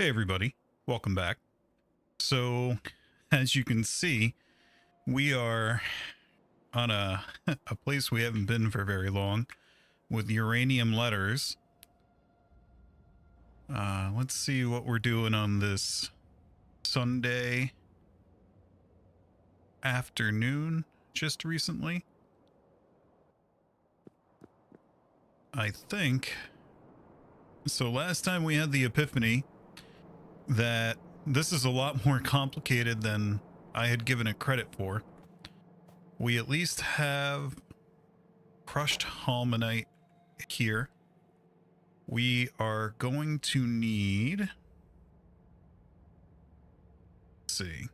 Hey everybody, welcome back. So, as you can see, we are on a place we haven't been for very long with uranium letters. Let's see what we're doing on this Sunday afternoon just recently. I think. So last time we had the epiphany that this is a lot more complicated than I had given it credit for. We at least have crushed Holmonite here. We are going to need, let's see,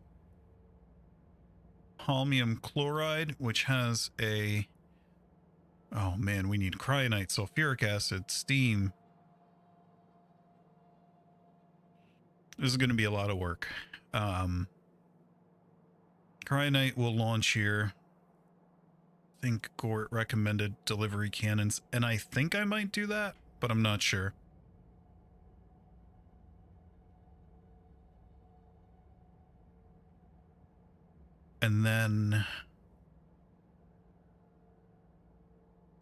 Holmium chloride, which has a, oh man, we need cryonite, sulfuric acid, steam. This is going to be a lot of work. Cryonite will launch here. I think Gort recommended delivery cannons, and I think I might do that, but I'm not sure. And then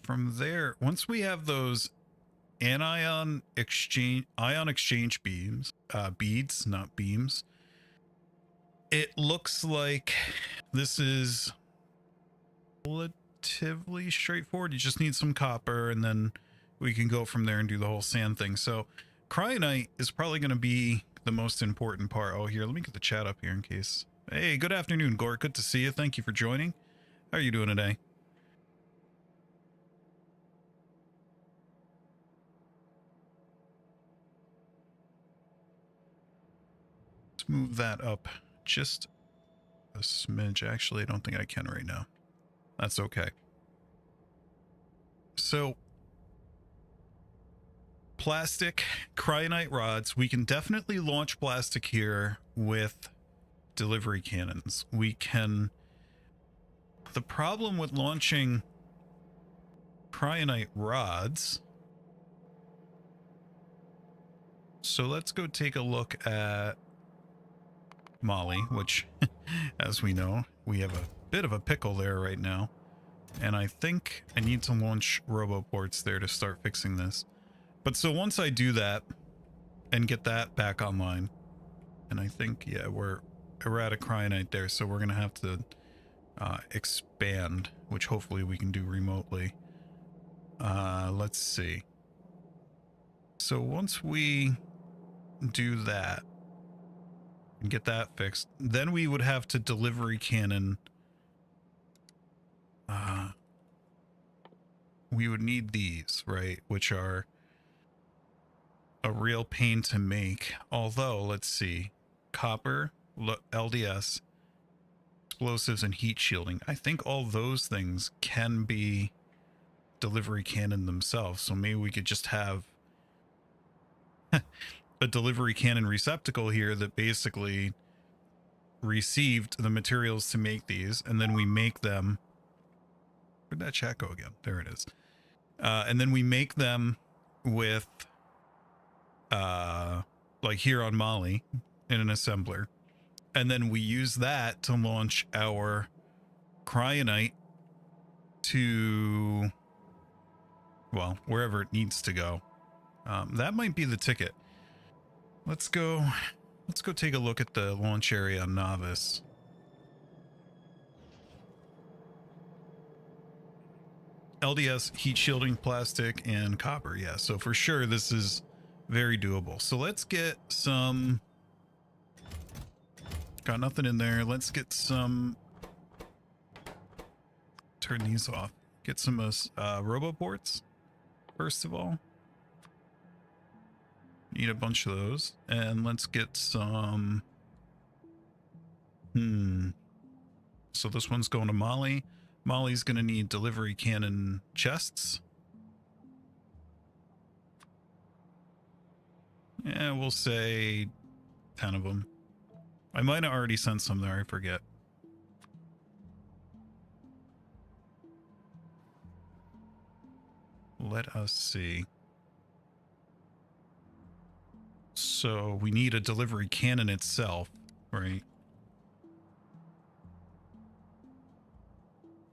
from there, once we have those ion exchange beams, beads, not beams, it looks like this is relatively straightforward. You just need some copper, and then we can go from there and do the whole sand thing. So cryonite is probably going to be the most important part. Oh, here, let me get the chat up here in case. Hey, good afternoon, Gort. Good to see you. Thank you for joining. How are you doing today? Let's move that up just a smidge. Actually, I don't think I can right now. That's okay. So plastic cryonite rods, we can definitely launch plastic here with delivery cannons. We can, the problem with launching cryonite rods, so let's go take a look at Molly, which as we know, we have a bit of a pickle there right now, and I think I need to launch roboports there to start fixing this. But so once I do that and get that back online, and I think, yeah, we're at a cryonite there, so we're gonna have to expand, which hopefully we can do remotely. Let's see. So once we do that and get that fixed, then we would have to delivery cannon. We would need these, right, which are a real pain to make. Although, let's see, copper, LDS, explosives, and heat shielding. I think all those things can be delivery cannon themselves. So maybe we could just have a delivery cannon receptacle here that basically received the materials to make these, and then we make them. Where'd that chat go again? There it is. And then we make them with like here on Molly in an assembler, and then we use that to launch our cryonite to, well, wherever it needs to go. That might be the ticket. Let's go take a look at the launch area on Novice. LDS, heat shielding, plastic, and copper. Yeah, so for sure this is very doable. So let's get some, got nothing in there. Let's get some, turn these off. Get some roboports, first of all. Need a bunch of those. And let's get some, so this one's going to Molly. Molly's going to need delivery cannon chests. Yeah, we'll say 10 of them. I might have already sent some there, I forget. Let us see. So we need a delivery cannon itself, right?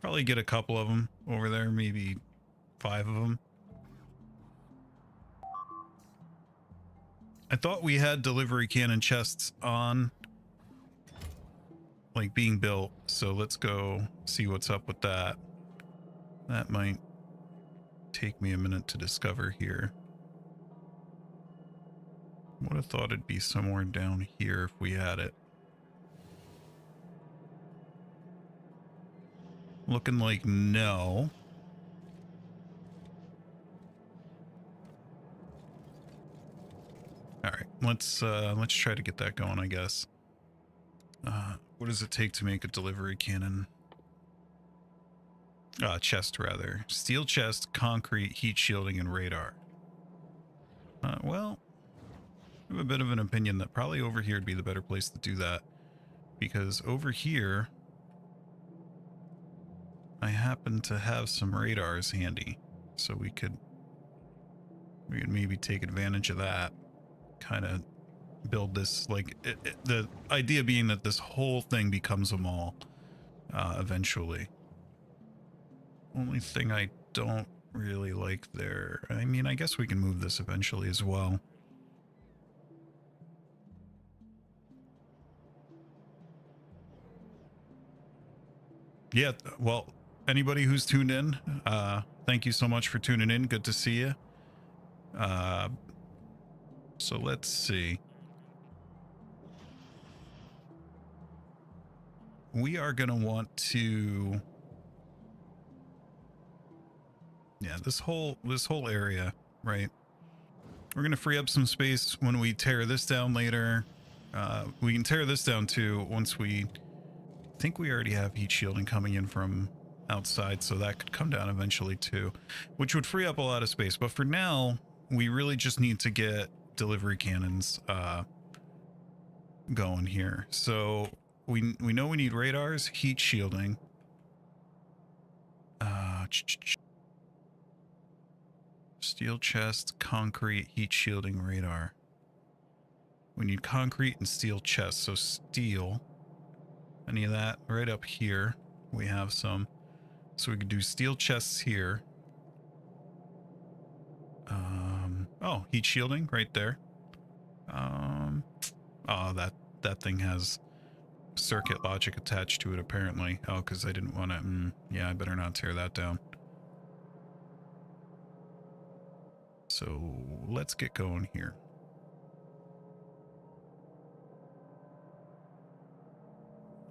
Probably get a couple of them over there, maybe 5 of them. I thought we had delivery cannon chests on, like, being built. So let's go see what's up with that. That might take me a minute to discover here. Would have thought it'd be somewhere down here if we had it. Looking like no. All right, let's try to get that going, I guess. What does it take to make a delivery cannon? Chest rather. Steel chest, concrete, heat shielding, and radar. Well, I have a bit of an opinion that probably over here would be the better place to do that, because over here I happen to have some radars handy, so we could maybe take advantage of that. Kind of build this, like, the idea being that this whole thing becomes a mall eventually. Only thing I don't really like there, I mean, I guess we can move this eventually as well. Yeah, well, anybody who's tuned in, thank you so much for tuning in. Good to see you. So let's see. We are going to want to, yeah, this whole area, right? We're going to free up some space when we tear this down later. We can tear this down too once we, I think we already have heat shielding coming in from outside, so that could come down eventually too, which would free up a lot of space. But for now, we really just need to get delivery cannons going here. So we know we need radars, heat shielding. Steel chest, concrete, heat shielding, radar. We need concrete and steel chest. So steel, any of that right up here. We have some. So we could do steel chests here. Oh, heat shielding right there. Oh, that thing has circuit logic attached to it apparently. Oh, because I didn't want to. Yeah, I better not tear that down. So let's get going here.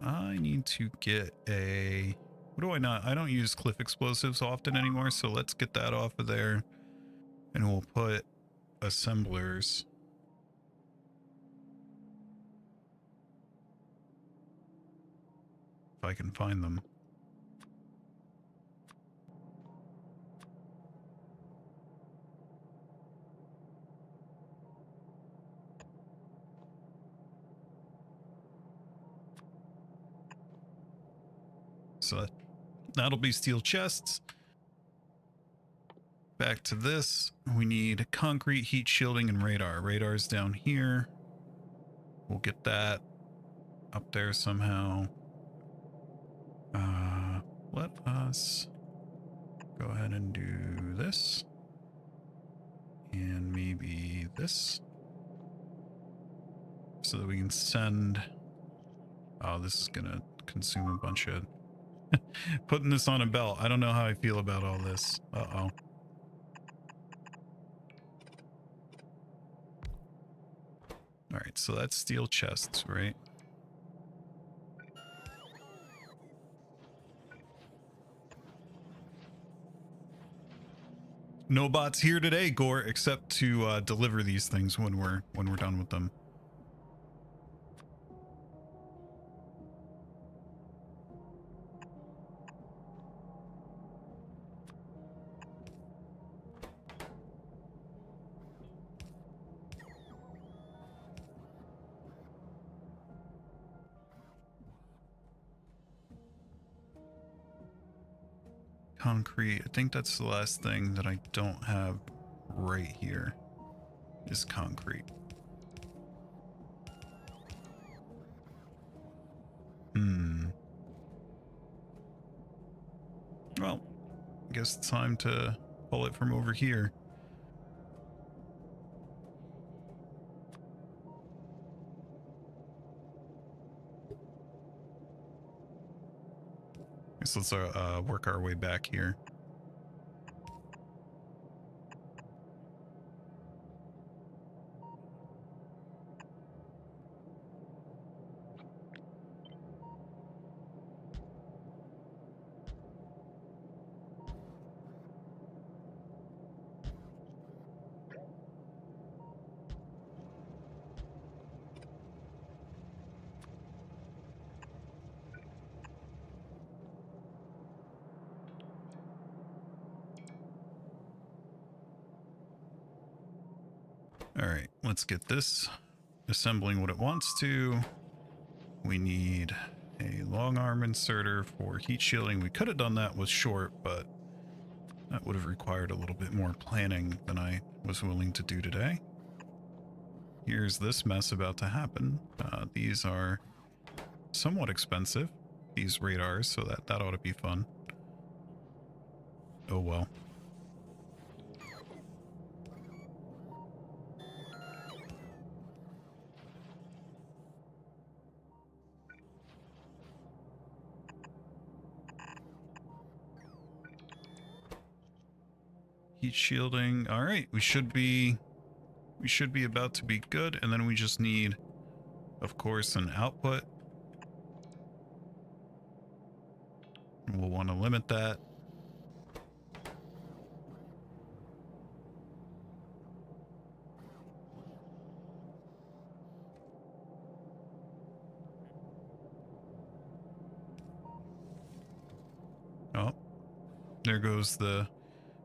I need to get a, what do I not? I don't use cliff explosives often anymore, so let's get that off of there. And we'll put assemblers. If I can find them. So that'll be steel chests. Back to this. We need concrete, heat shielding, and radar. Radar's down here. We'll get that up there somehow. Let us go ahead and do this. And maybe this. So that we can send... Oh, this is gonna consume a bunch of... Putting this on a belt. I don't know how I feel about all this. Uh-oh. Alright, so that's steel chests, right? No bots here today, Gore, except to deliver these things when we're done with them. Concrete. I think that's the last thing that I don't have right here is concrete. Well, I guess it's time to pull it from over here. Guess let's work our way back here. All right, let's get this assembling what it wants to. We need a long arm inserter for heat shielding. We could have done that with short, but that would have required a little bit more planning than I was willing to do today. Here's this mess about to happen. These are somewhat expensive, these radars, so that ought to be fun. Oh well. Heat shielding. All right, we should be about to be good, and then we just need, of course, an output. We'll want to limit that. Oh, there goes the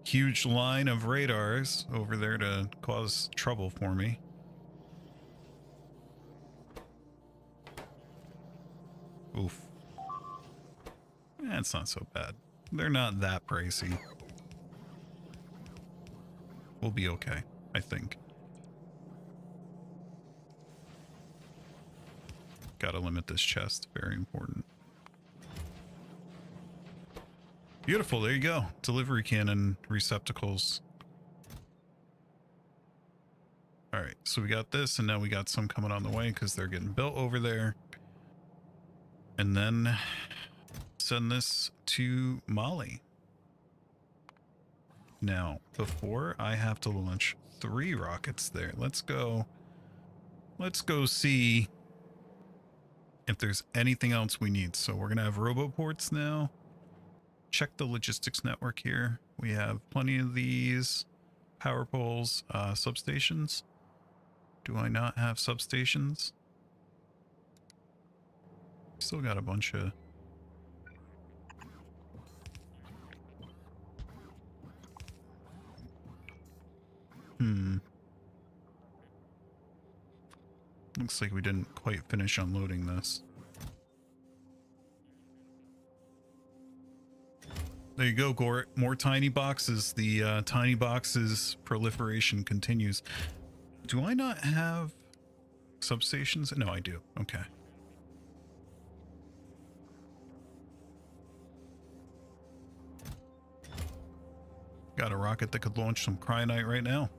huge line of radars over there to cause trouble for me. Oof. It's not so bad. They're not that pricey. We'll be okay, I think. Gotta limit this chest. Very important. Beautiful. There you go. Delivery cannon receptacles. All right. So we got this, and now we got some coming on the way because they're getting built over there. And then send this to Mali. Now, before I have to launch 3 rockets there, let's go see if there's anything else we need. So we're gonna have roboports now. Check the logistics network here. We have plenty of these power poles, substations. Do I not have substations? Still got a bunch of... Looks like we didn't quite finish unloading this. There you go, Gort. More tiny boxes. The tiny boxes proliferation continues. Do I not have substations? No, I do. Okay. Got a rocket that could launch some cryonite right now.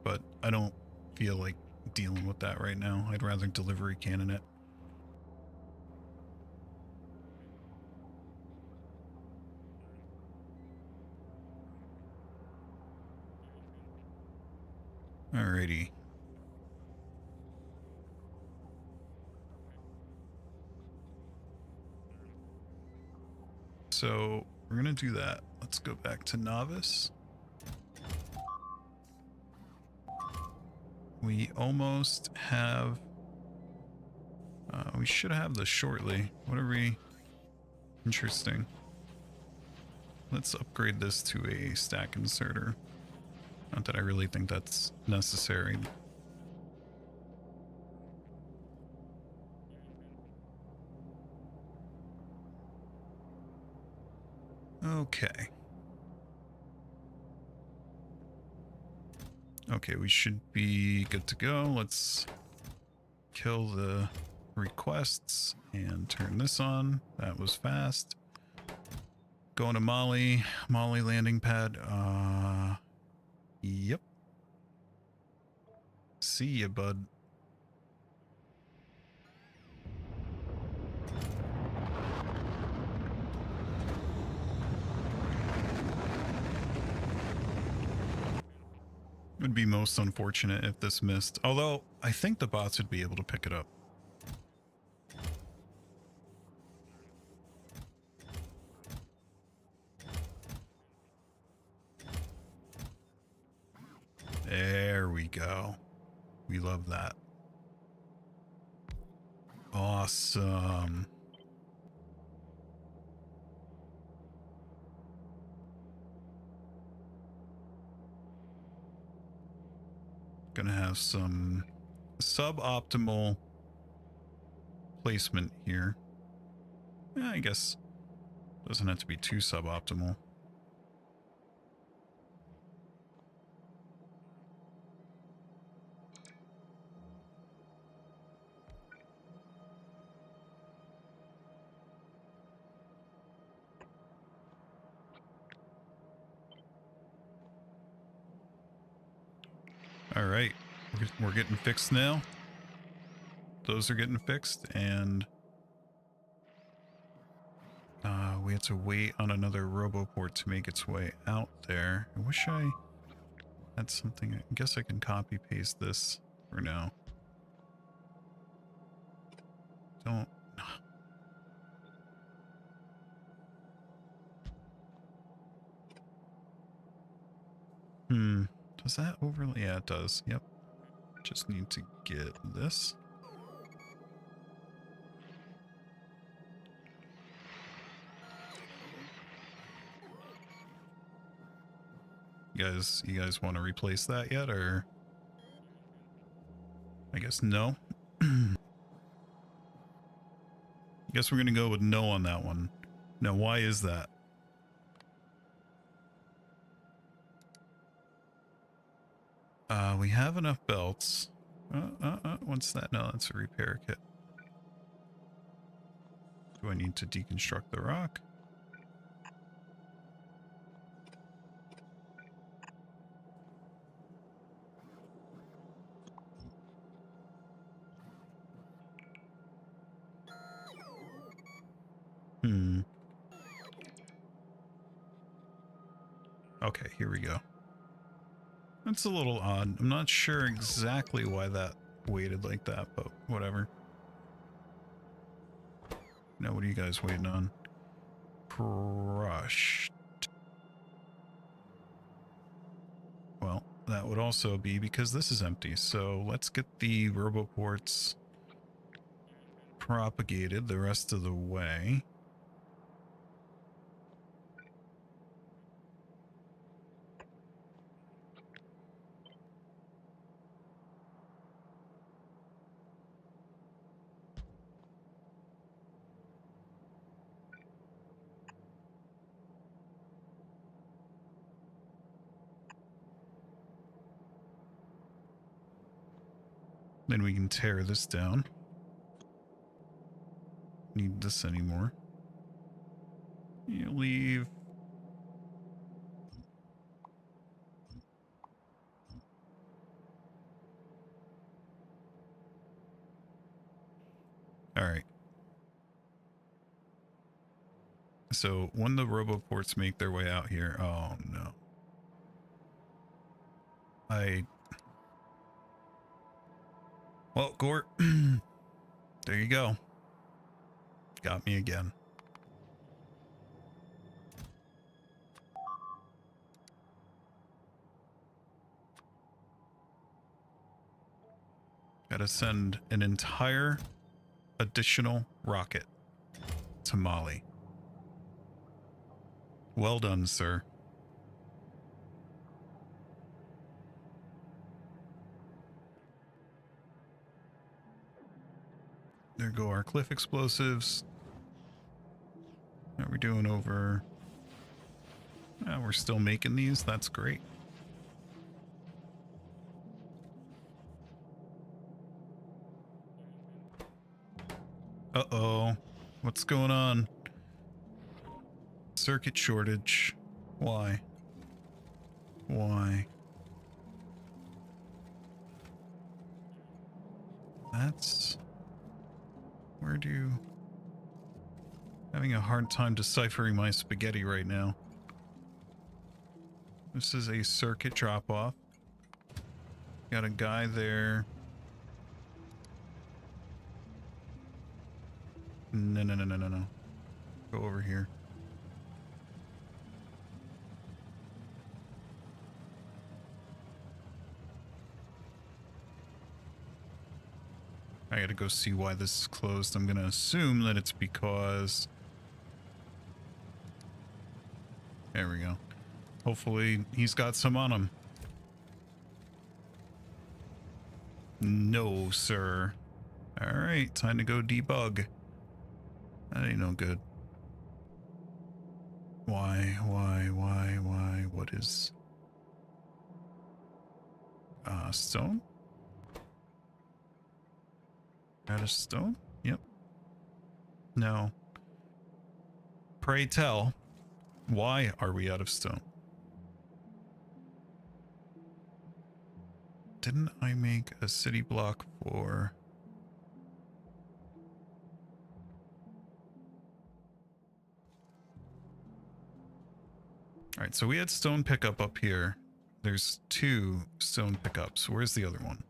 But I don't feel like dealing with that right now. I'd rather delivery cannon it. Alrighty. So we're gonna do that. Let's go back to novice. We almost have... we should have this shortly. What are we... Interesting. Let's upgrade this to a stack inserter. Not that I really think that's necessary. Okay. Okay, we should be good to go. Let's kill the requests and turn this on. That was fast. Going to Molly. Molly landing pad. Yep. See ya, bud. Would be most unfortunate if this missed. Although, I think the bots would be able to pick it up. There we go. We love that. Awesome. Gonna have some suboptimal placement here. Yeah, I guess doesn't have to be too suboptimal. All right, we're getting fixed now. Those are getting fixed, and we have to wait on another RoboPort to make its way out there. I wish I had something. I guess I can copy paste this for now. Don't. Does that overlay? Yeah, it does. Yep. Just need to get this. You guys want to replace that yet, or? I guess no. I guess we're gonna go with no on that one. Now, why is that? We have enough belts. What's that? No, that's a repair kit. Do I need to deconstruct the rock? Okay, here we go. That's a little odd. I'm not sure exactly why that weighted like that, but whatever. Now, what are you guys waiting on? Crushed. Well, that would also be because this is empty. So let's get the RoboPorts propagated the rest of the way. Then we can tear this down. Need this anymore. You leave. All right. So when the RoboPorts make their way out here, oh no. Well, Gort, there you go. Got me again. Gotta send an entire additional rocket to Mali. Well done, sir. There go our cliff explosives. How are we doing over? We're still making these. That's great. Uh-oh. What's going on? Circuit shortage. Why? Why? That's... Where do you... Having a hard time deciphering my spaghetti right now. This is a circuit drop-off. Got a guy there. No. Go over here. I gotta go see why this is closed. I'm gonna assume that it's because... There we go. Hopefully he's got some on him. No, sir. Alright, time to go debug. That ain't no good. Why? What is... stone? Out of stone? Yep. No. Pray tell, why are we out of stone? Didn't I make a city block for... Alright, so we had stone pickup up here. There's 2 stone pickups. Where's the other one?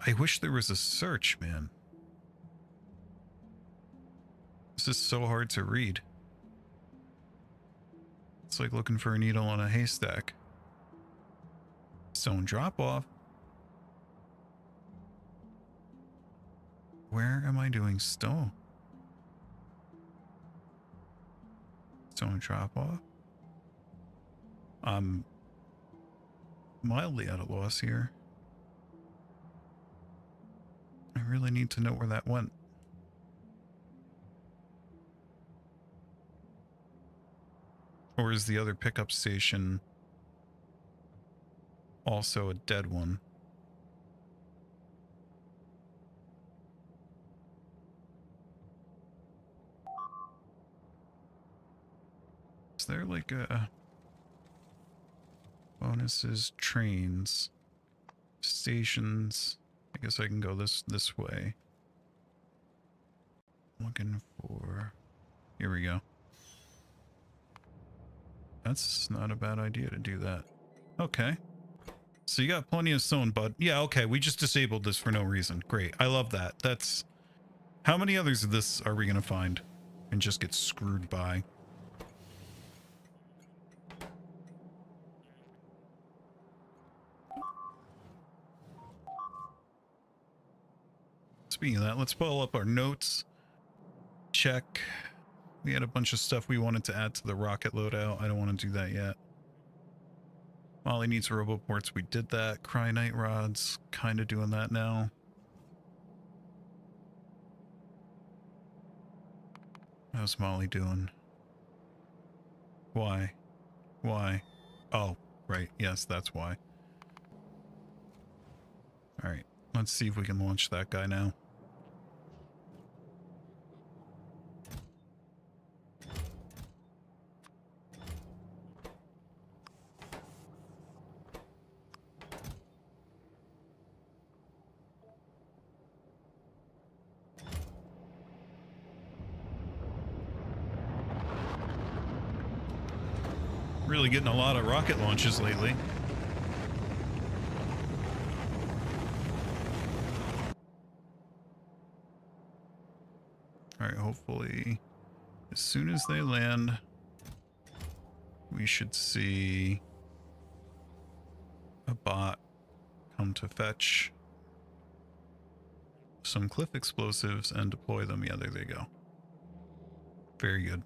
I wish there was a search, man. This is so hard to read. It's like looking for a needle on a haystack. Stone drop off. Where am I doing stone? Stone drop off. I'm mildly at a loss here. I really need to know where that went. Or is the other pickup station also a dead one? Is there like a... Bonuses, trains, stations... I guess I can go this way. Looking for... Here we go. That's not a bad idea to do that. Okay. So you got plenty of stone, bud. Yeah, okay. We just disabled this for no reason. Great. I love that. That's... How many others of this are we going to find and just get screwed by? Speaking of that, let's pull up our notes. Check. We had a bunch of stuff we wanted to add to the rocket loadout. I don't want to do that yet. Molly needs roboports. We did that. Cryonite rods. Kind of doing that now. How's Molly doing? Why? Why? Oh, right. Yes, that's why. Alright. Let's see if we can launch that guy now. Really getting a lot of rocket launches lately. Alright, hopefully as soon as they land, we should see a bot come to fetch some cliff explosives and deploy them. Yeah, there they go. Very good.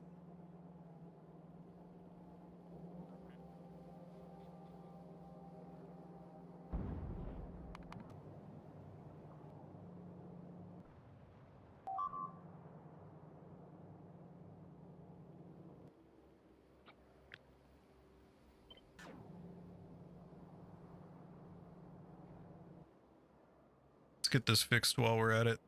Get this fixed while we're at it.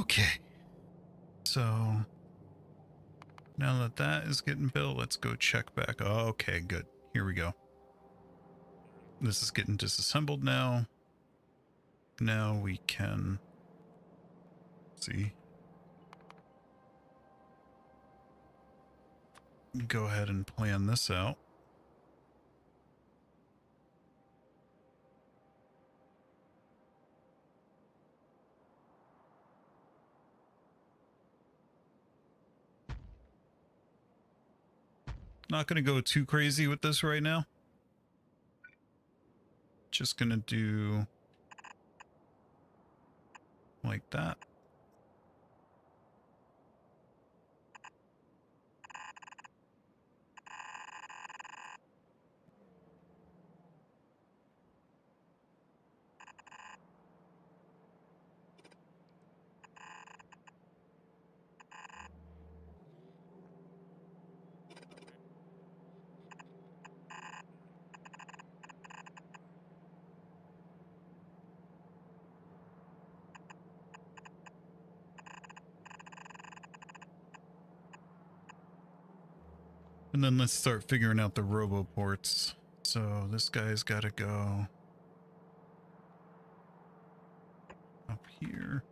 Okay. So now that that is getting built, let's go check back. Okay, good. Here we go. This is getting disassembled now. Now we can see. Go ahead and plan this out. Not going to go too crazy with this right now. Just going to do like that. And then let's start figuring out the roboports. So this guy's got to go up here.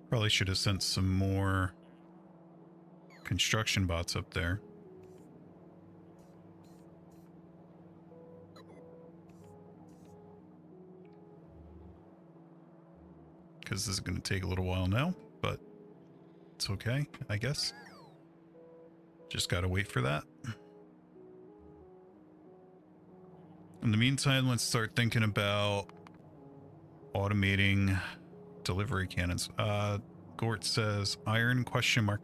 Probably should have sent some more construction bots up there. Because this is going to take a little while now, but it's okay, I guess. Just got to wait for that. In the meantime, let's start thinking about automating delivery cannons. Gort says iron question mark.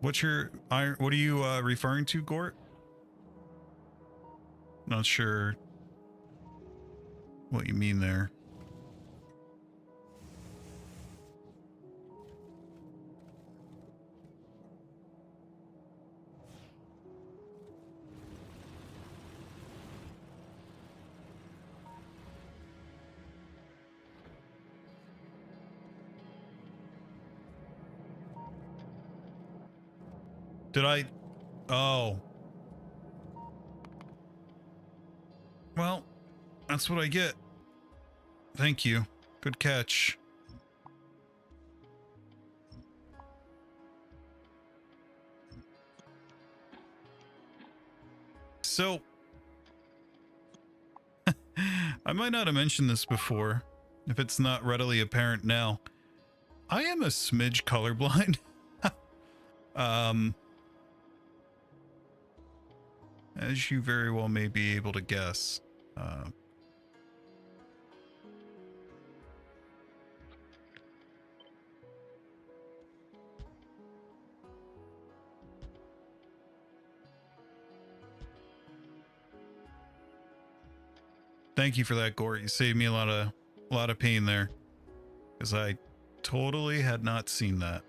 What's your iron? What are you referring to, Gort? Not sure what you mean there. Did I? Oh. Well, that's what I get. Thank you. Good catch. So, I might not have mentioned this before, if it's not readily apparent now. I am a smidge colorblind. As you very well may be able to guess. Thank you for that, Gort. You saved me a lot of pain there, because I totally had not seen that.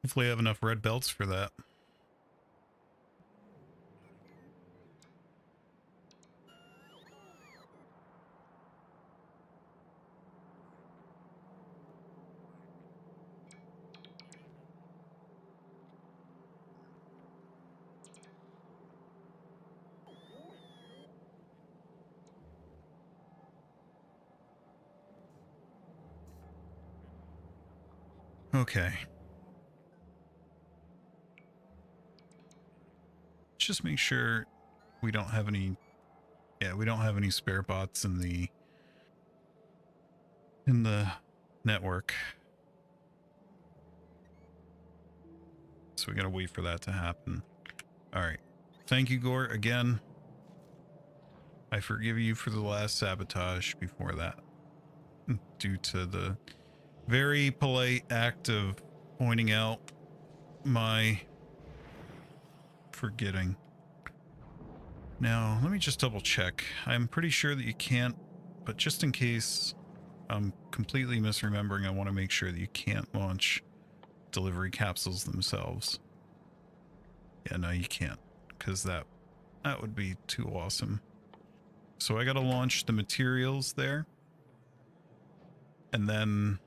Hopefully I have enough red belts for that. Okay. Just make sure we don't have any, yeah, we don't have any spare bots in the network. So we gotta wait for that to happen. All right. Thank you, Gore, again. I forgive you for the last sabotage before that, due to the very polite act of pointing out my forgetting. Now, let me just double check. I'm pretty sure that you can't, but just in case I'm completely misremembering, I want to make sure that you can't launch delivery capsules themselves. Yeah, no, you can't, because that would be too awesome. So I got to launch the materials there. And then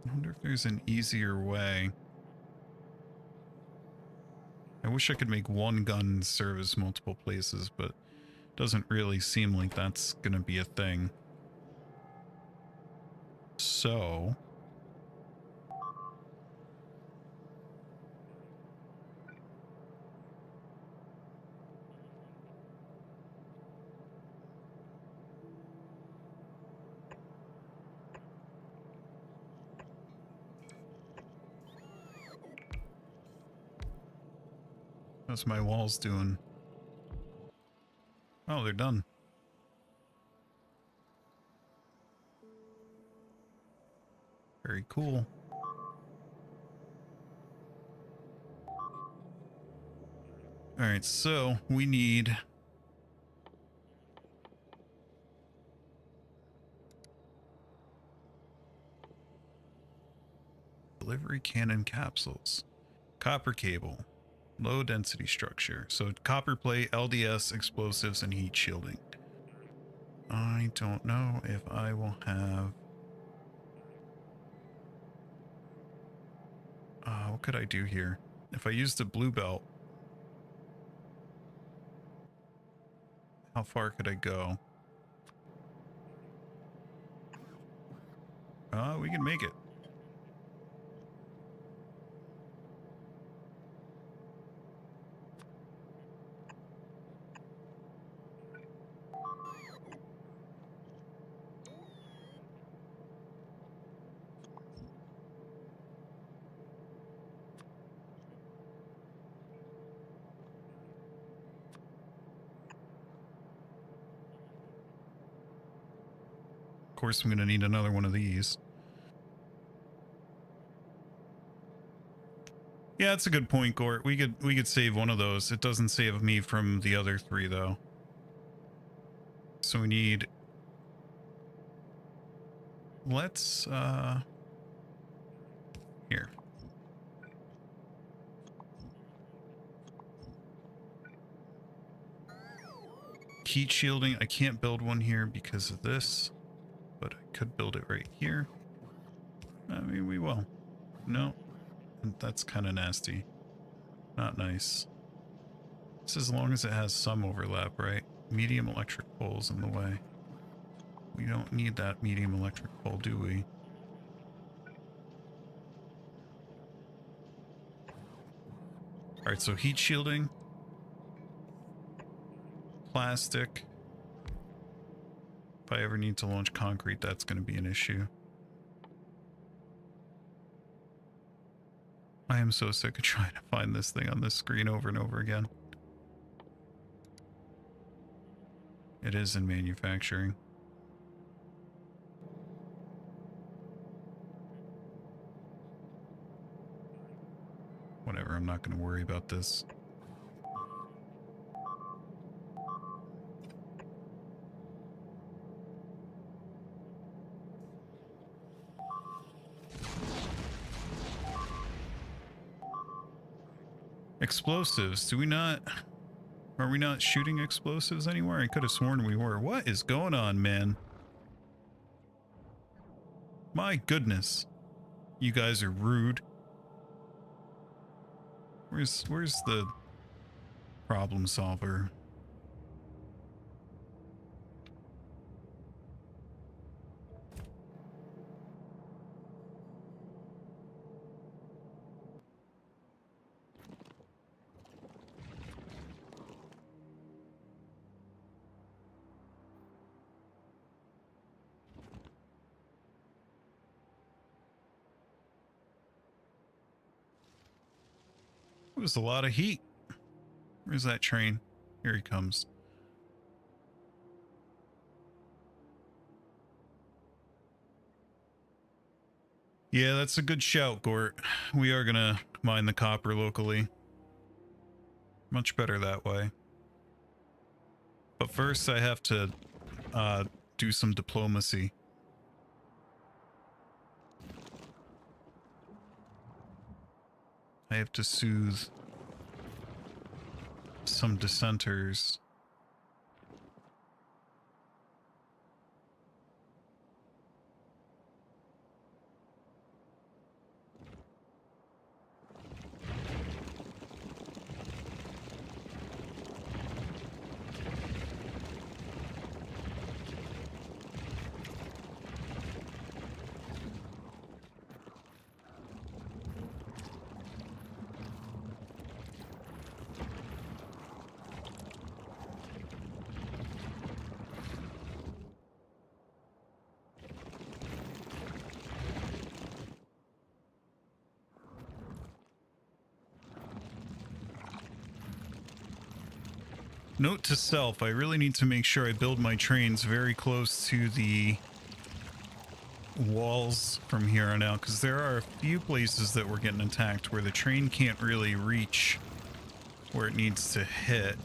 I wonder if there's an easier way. I wish I could make one gun service multiple places, but it doesn't really seem like that's going to be a thing. So how's my walls doing? Oh, they're done. Very cool. All right, so we need delivery cannon capsules, copper cable, low density structure. So copper plate, LDS, explosives, and heat shielding. I don't know if I will have... what could I do here? If I use the blue belt, how far could I go? We can make it. Of course, I'm going to need another one of these. Yeah, that's a good point, Gort. We could save one of those. It doesn't save me from the other three, though. So we need... Let's, here. Heat shielding. I can't build one here because of this, but I could build it right here. I mean, we will. No, that's kind of nasty. Not nice. This as long as it has some overlap, right? Medium electric poles in the way. We don't need that medium electric pole, do we? Alright, so heat shielding. Plastic. If I ever need to launch concrete, that's going to be an issue. I am so sick of trying to find this thing on this screen over and over again. It is in manufacturing. Whatever, I'm not going to worry about this. Explosives. Do we not... Are we not shooting explosives anywhere? I could have sworn we were. What is going on, man? My goodness. You guys are rude. Where's the problem solver? It was a lot of heat. Where's that train? Here he comes. Yeah, that's a good shout, Gort. We are gonna mine the copper locally. Much better that way. But first I have to do some diplomacy. I have to soothe some dissenters. Note to self, I really need to make sure I build my trains very close to the walls from here on out, because there are a few places that we're getting attacked where the train can't really reach where it needs to hit.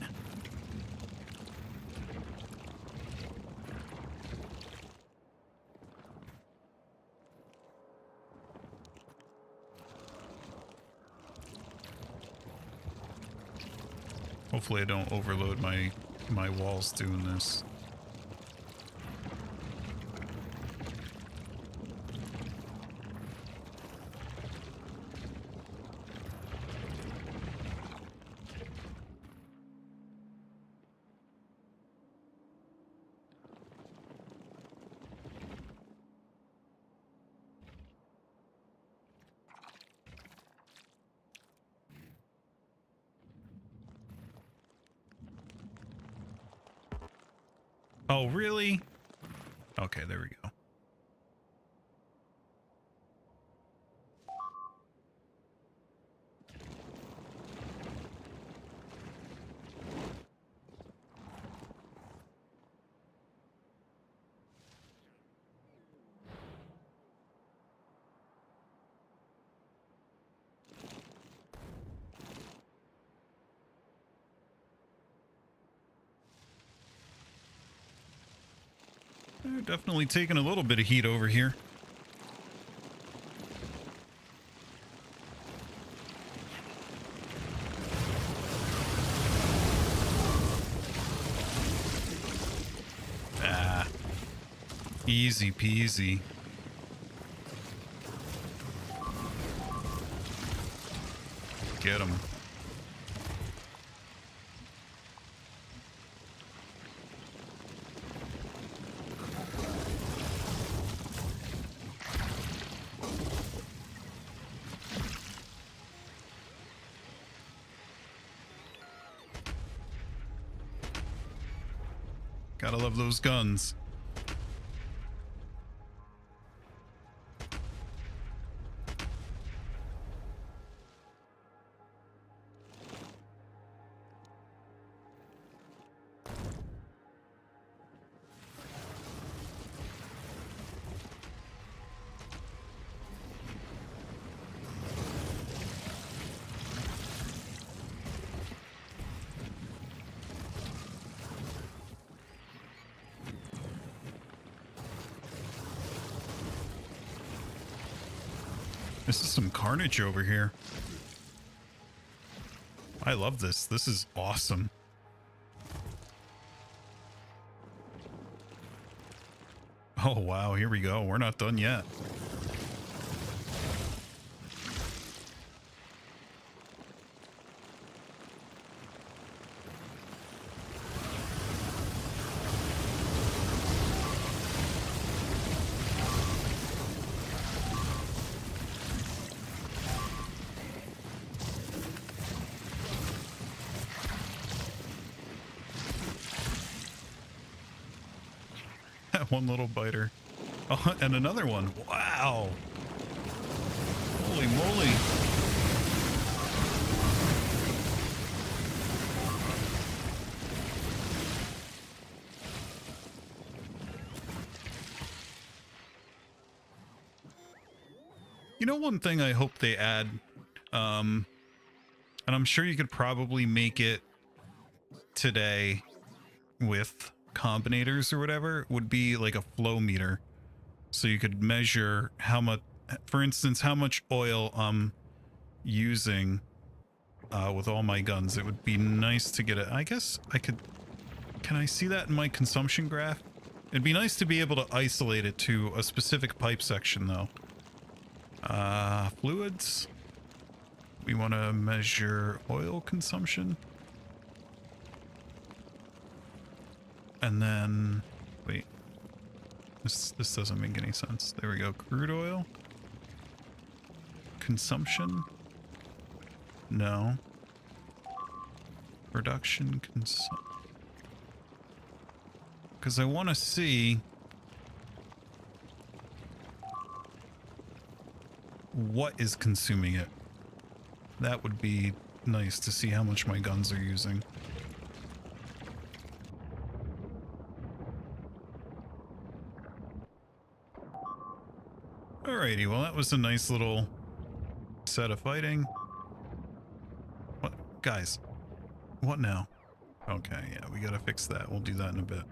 Hopefully I don't overload my walls doing this. Oh, really? Okay, there we go. Definitely taking a little bit of heat over here. Ah, easy peasy. Get him. Gotta love those guns. This is some carnage over here. I love this. This is awesome. Oh, wow. Here we go. We're not done yet. One little biter. Oh, and another one. Wow. Holy moly. You know, one thing I hope they add, and I'm sure you could probably make it today with combinators or whatever, would be like a flow meter. So you could measure how much, for instance, how much oil I'm using with all my guns. It would be nice to get it. I guess I could, can I see that in my consumption graph? It'd be nice to be able to isolate it to a specific pipe section though. Fluids. We want to measure oil consumption. And then, wait, this doesn't make any sense. There we go. Crude oil. Consumption. No. Production. Because I want to see what is consuming it. That would be nice to see how much my guns are using. Alrighty, well that was a nice little set of fighting. What? Guys, what now? Okay, yeah, we gotta fix that. We'll do that in a bit.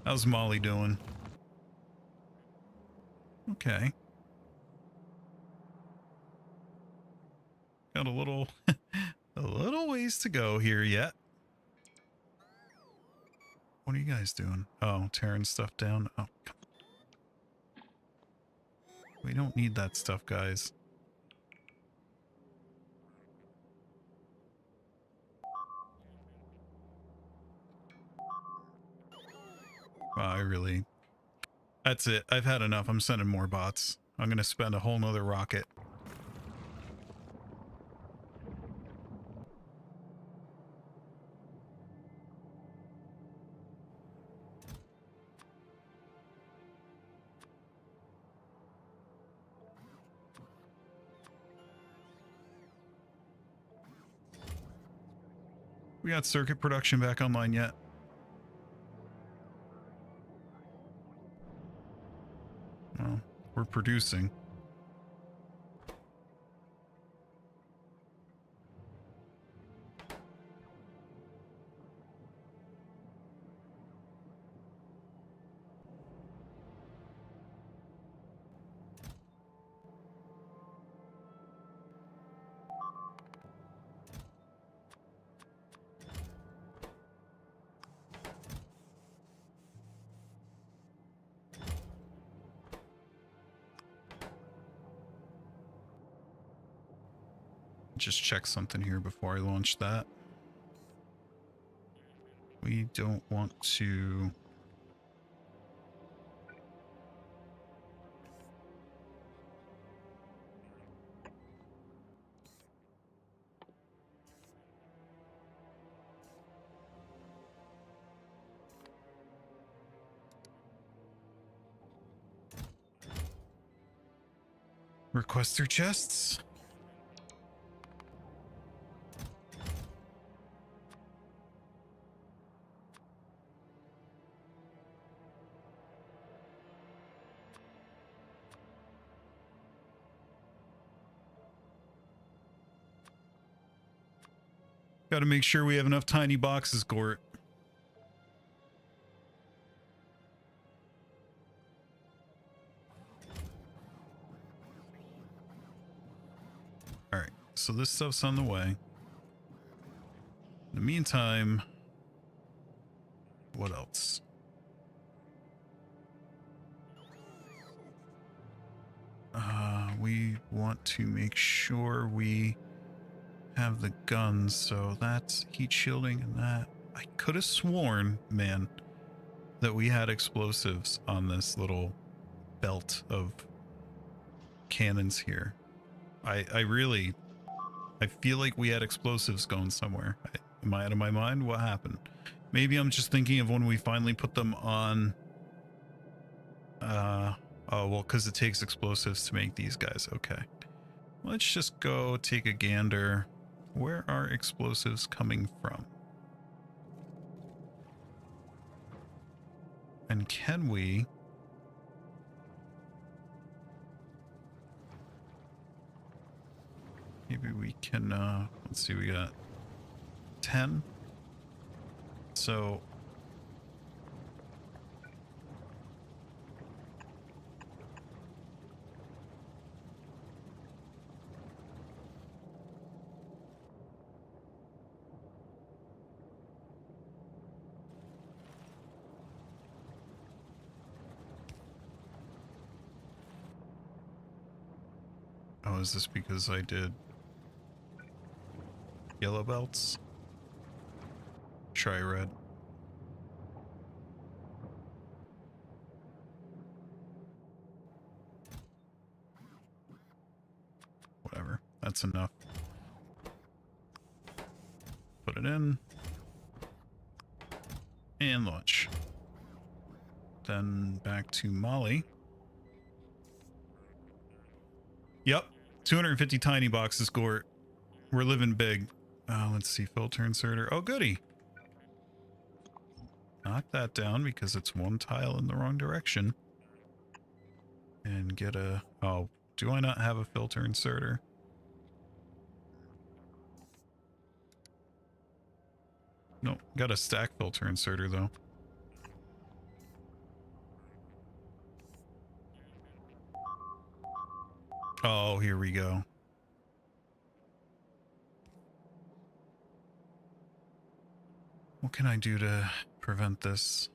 How's Molly doing? Okay. Got a little, a little ways to go here yet. What are you guys doing? Oh, tearing stuff down. Oh, come on. We don't need that stuff, guys. Wow, I really... That's it. I've had enough. I'm sending more bots. I'm going to spend a whole nother rocket. We got circuit production back online yet? Well, we're producing. Just check something here before I launch that. We don't want to... Requester chests? Got to make sure we have enough tiny boxes, Gort. Alright, so this stuff's on the way. In the meantime, what else? We want to make sure we have the guns, so that's heat shielding and that. I could have sworn, man, that we had explosives on this little belt of cannons here. I feel like we had explosives going somewhere. Am I out of my mind? What happened? Maybe I'm just thinking of when we finally put them on. Oh, well, because it takes explosives to make these guys. Okay. Let's just go take a gander. Where are explosives coming from? And can we... Maybe we can, let's see, we got 10. So... Oh, is this because I did yellow belts? Try red. Whatever, that's enough. Put it in. And launch. Then back to Molly. Yep, 250 tiny boxes, Gort. We're living big. Let's see, filter inserter. Oh, goody. Knock that down because it's one tile in the wrong direction. And get a... Oh, do I not have a filter inserter? No, got a stack filter inserter though. Oh, here we go. What can I do to prevent this?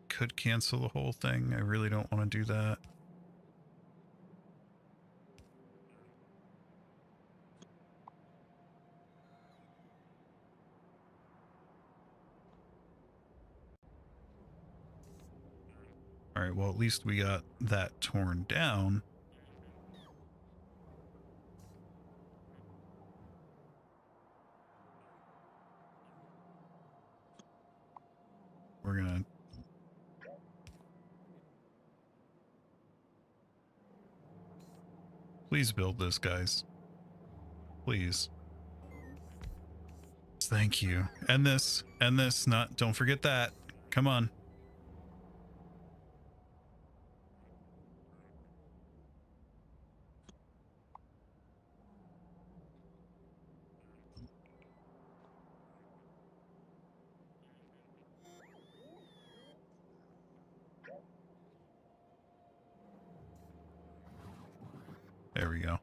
Could cancel the whole thing. I really don't want to do that. All right, well, at least we got that torn down. We're gonna... Please build this, guys. Please. Thank you. And this, not, don't forget that. Come on. There we go.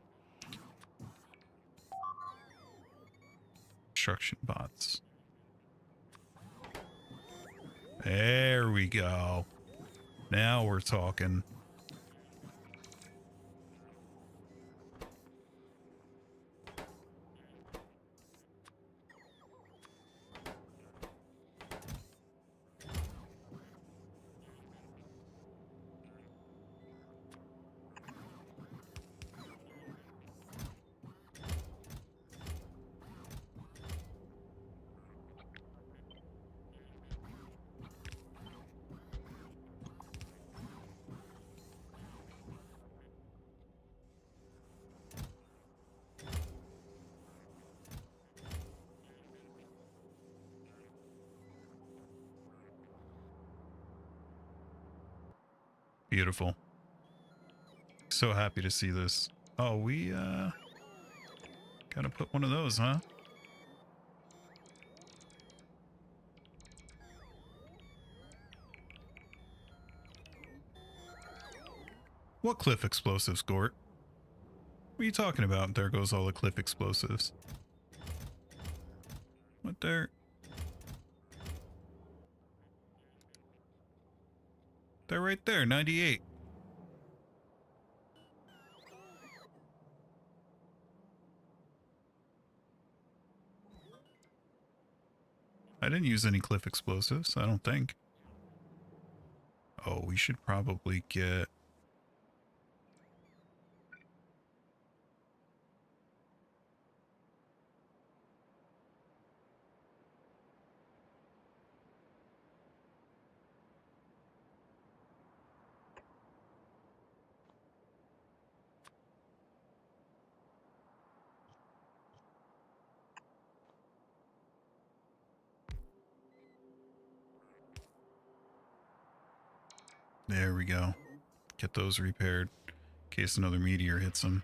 Construction bots. There we go. Now we're talking. Beautiful. So happy to see this. Oh, we gotta put one of those, huh? What cliff explosives, Gort? What are you talking about? There goes all the cliff explosives. What there? They're right there, 98. I didn't use any cliff explosives, I don't think. Oh, we should probably get... There we go. Get those repaired in case another meteor hits them.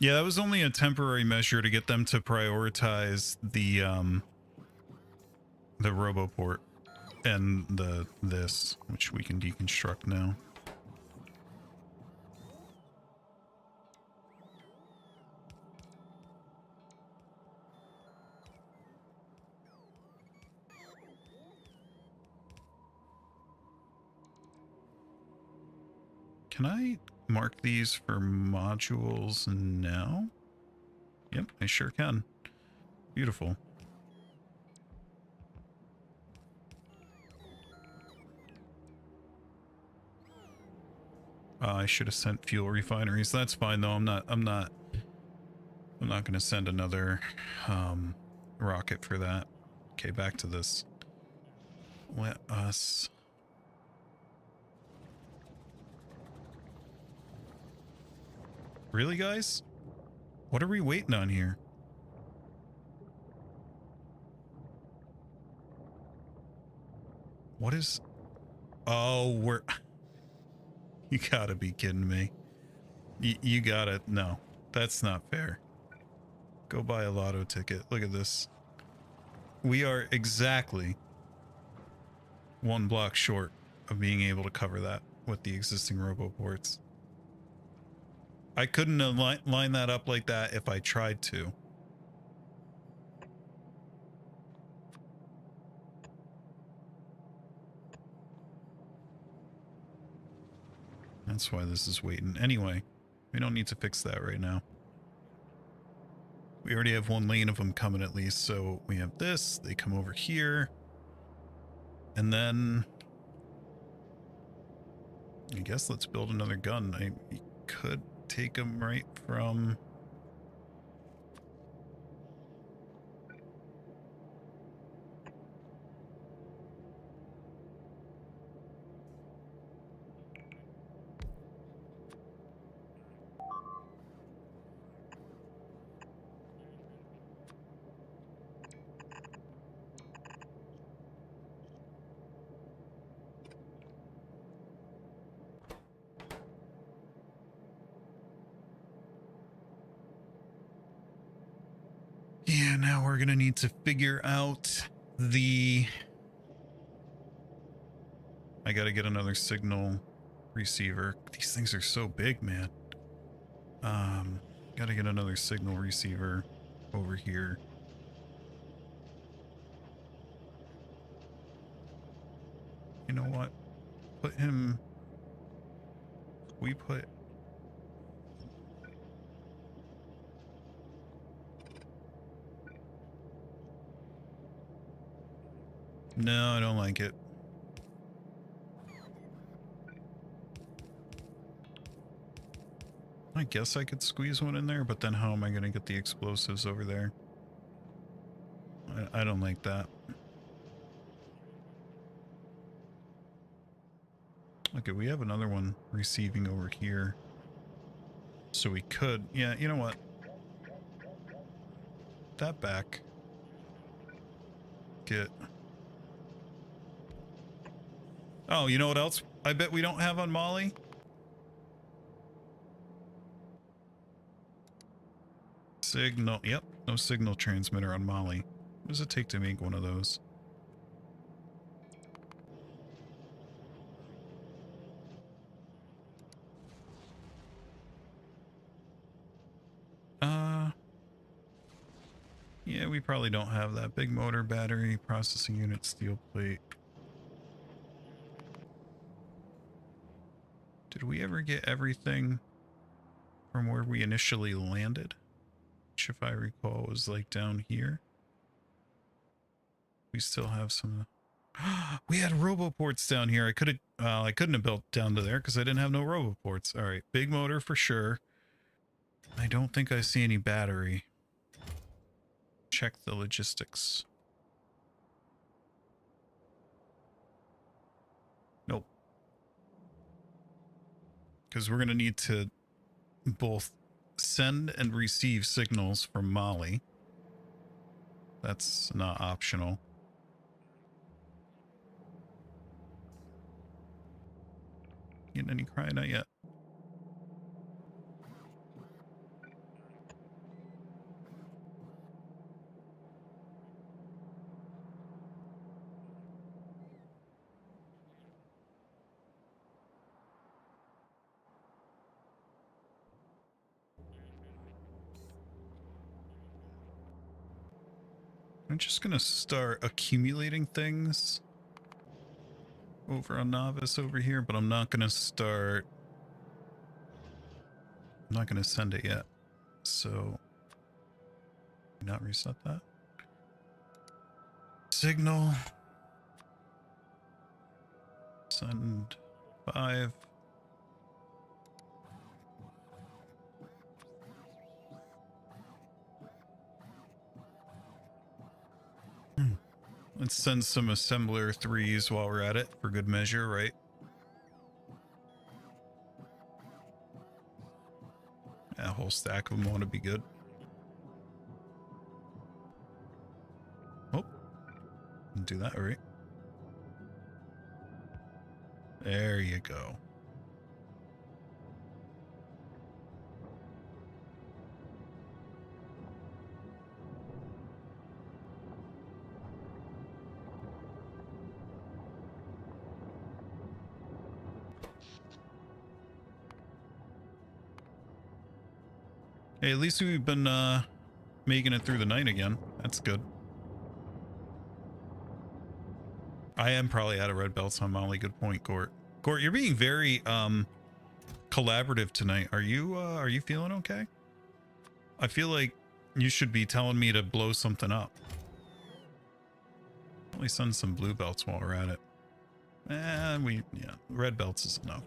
Yeah, that was only a temporary measure to get them to prioritize the roboport and this, which we can deconstruct now. Can I mark these for modules now? Yep, I sure can. Beautiful. I should have sent fuel refineries. That's fine though. I'm not going to send another rocket for that. Okay, back to this. Let us... Really, guys? What are we waiting on here? What is... Oh, we're... You gotta be kidding me. You gotta... No, that's not fair. Go buy a lotto ticket. Look at this. We are exactly one block short of being able to cover that with the existing roboports. I couldn't line that up like that if I tried to. That's why this is waiting. Anyway, we don't need to fix that right now. We already have one lane of them coming at least, so we have this. They come over here. And then... I guess let's build another gun. I could take them right from... Yeah, now we're gonna need to figure out the... I gotta get another signal receiver. These things are so big, man. Gotta get another signal receiver over here. You know what? Put him... We put... No, I don't like it. I guess I could squeeze one in there, but then how am I going to get the explosives over there? I don't like that. Okay, we have another one receiving over here. So we could... Yeah, you know what? That back. Get... Oh, you know what else I bet we don't have on Molly? Signal. Yep, no signal transmitter on Molly. What does it take to make one of those? Yeah, we probably don't have that. Big motor, battery, processing unit, steel plate. Did we ever get everything from where we initially landed? Which, if I recall, was like down here. We still have some. We had roboports down here. I couldn't have built down to there because I didn't have no roboports. All right, big motor for sure. I don't think I see any battery. Check the logistics. Nope. Because we're going to need to both send and receive signals from Molly. That's not optional. Getting any cryonite yet? I'm just gonna start accumulating things over on Novice over here, but I'm not gonna send it yet. So, not reset that. Signal. Send 5. Let's send some assembler 3s while we're at it for good measure, right? A whole stack of them want to be good. Oh, do that right. There you go. Hey, at least we've been making it through the night again. That's good. I am probably out of red belts on Molly. Good point, Gort. Gort, you're being very collaborative tonight. Are you feeling okay? I feel like you should be telling me to blow something up. At least send some blue belts while we're at it. Yeah, red belts is enough.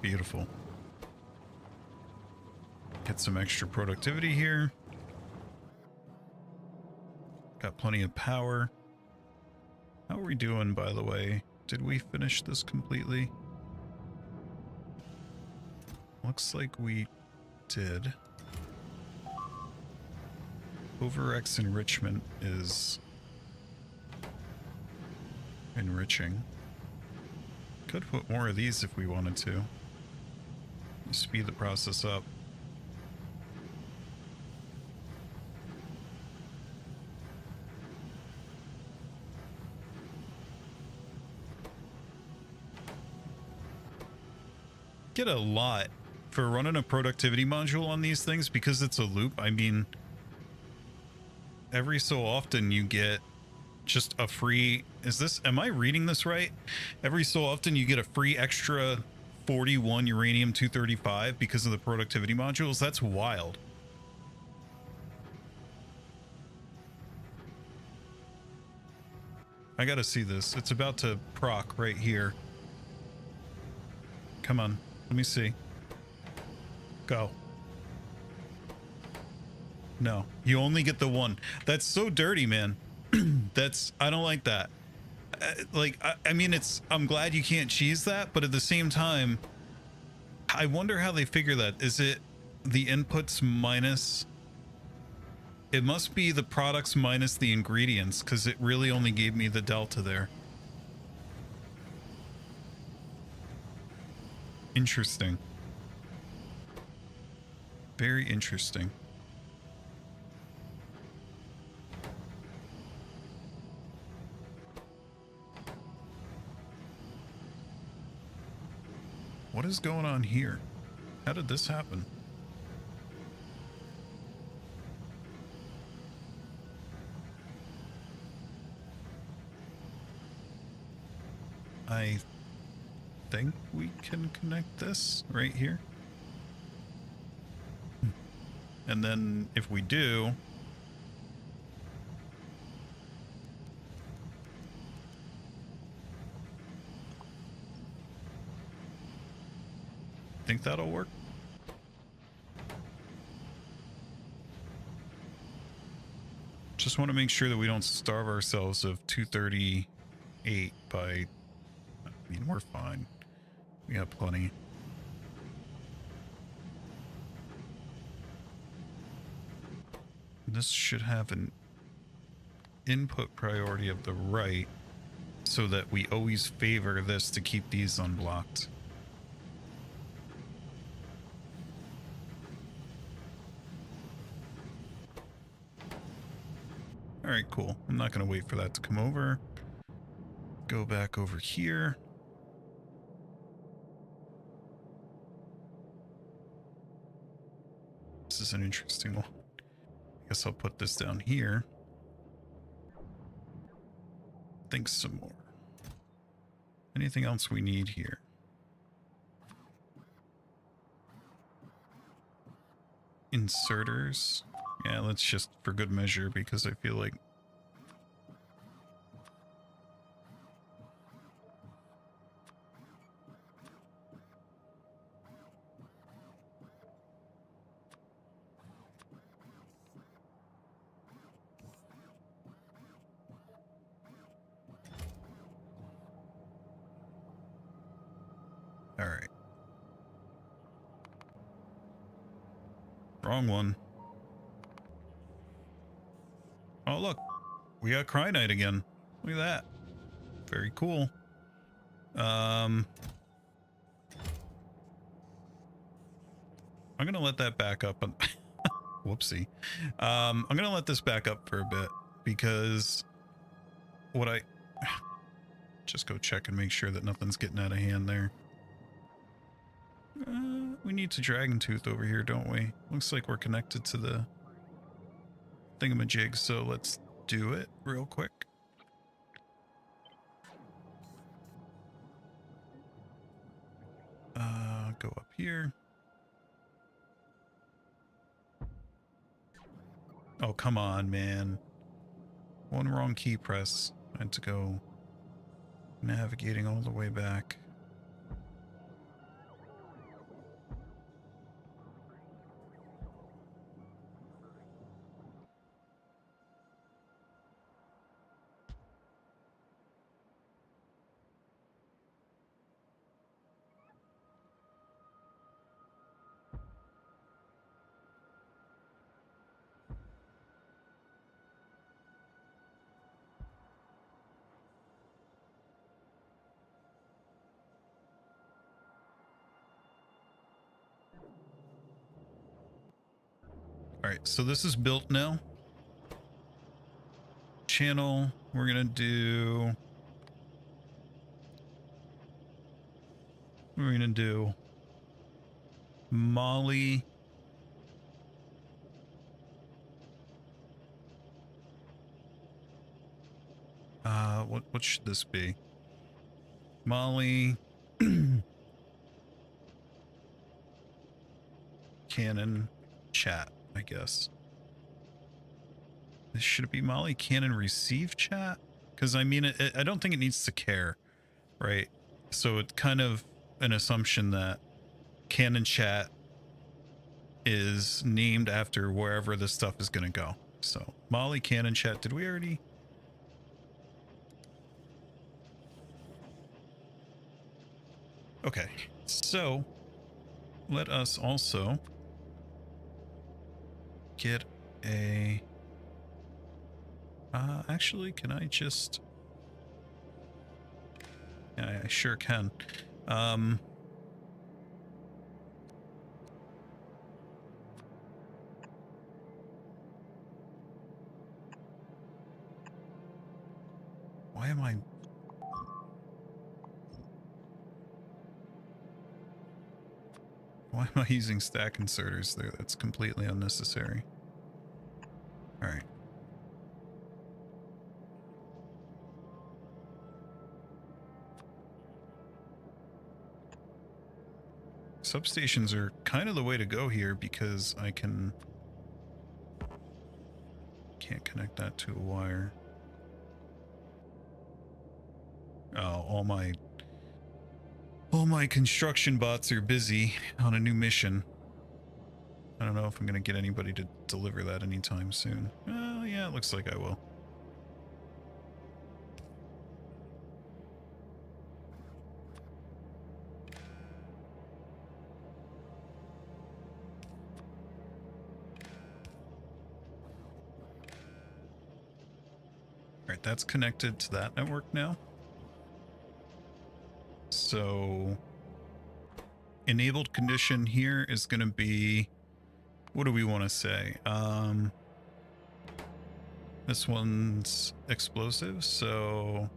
Beautiful. Get some extra productivity here. Got plenty of power. How are we doing, by the way? Did we finish this completely? Looks like we did. Over-X enrichment is enriching. Could put more of these if we wanted to. Speed the process up. Get a lot for running a productivity module on these things because it's a loop. I mean, every so often you get just a free, am I reading this right? Every so often you get a free extra 41 uranium-235 because of the productivity modules. That's wild. I gotta see this. It's about to proc right here. Come on, let me see. Go. No, you only get the one. That's so dirty, man. I don't like that. I mean, I'm glad you can't cheese that, but at the same time, I wonder how they figure that. Is it the inputs minus? It must be the products minus the ingredients, because it really only gave me the delta there. Interesting. Very interesting. What is going on here? How did this happen? I think we can connect this right here. And then if we do, think that'll work. Just want to make sure that we don't starve ourselves of 238 by, I mean, we're fine. We have plenty. This should have an input priority of the right so that we always favor this to keep these unblocked. All right, cool. I'm not going to wait for that to come over. Go back over here. This is an interesting one. I guess I'll put this down here. Think some more. Anything else we need here? Inserters. Yeah, let's just for good measure because I feel like all right. Wrong one. Oh, look. We got Cryonite again. Look at that. Very cool. I'm going to let that back up. And whoopsie. I'm going to let this back up for a bit because what I... Just go check and make sure that nothing's getting out of hand there. We need to Dragon Tooth over here, don't we? Looks like we're connected to the thingamajig, so let's do it real quick. Go up here. Oh, come on, man. One wrong key press. I had to go navigating all the way back. All right, so this is built now. Channel, we're gonna do... We're gonna do Molly. What should this be? Molly. Canon chat, I guess. This should be Molly Canon receive chat? Because I mean, I don't think it needs to care, right? So it's kind of an assumption that Canon chat is named after wherever this stuff is going to go. So Molly Canon chat, did we already? Okay, so let us also get a... actually, can I just... Yeah, I sure can. Why am I... Why am I using stack inserters there? That's completely unnecessary. Alright. Substations are kind of the way to go here because I can't connect that to a wire. Oh, all my construction bots are busy on a new mission. I don't know if I'm going to get anybody to deliver that anytime soon. Yeah, it looks like I will. Alright, that's connected to that network now. So, enabled condition here is going to be... What do we want to say? This one's explosives, so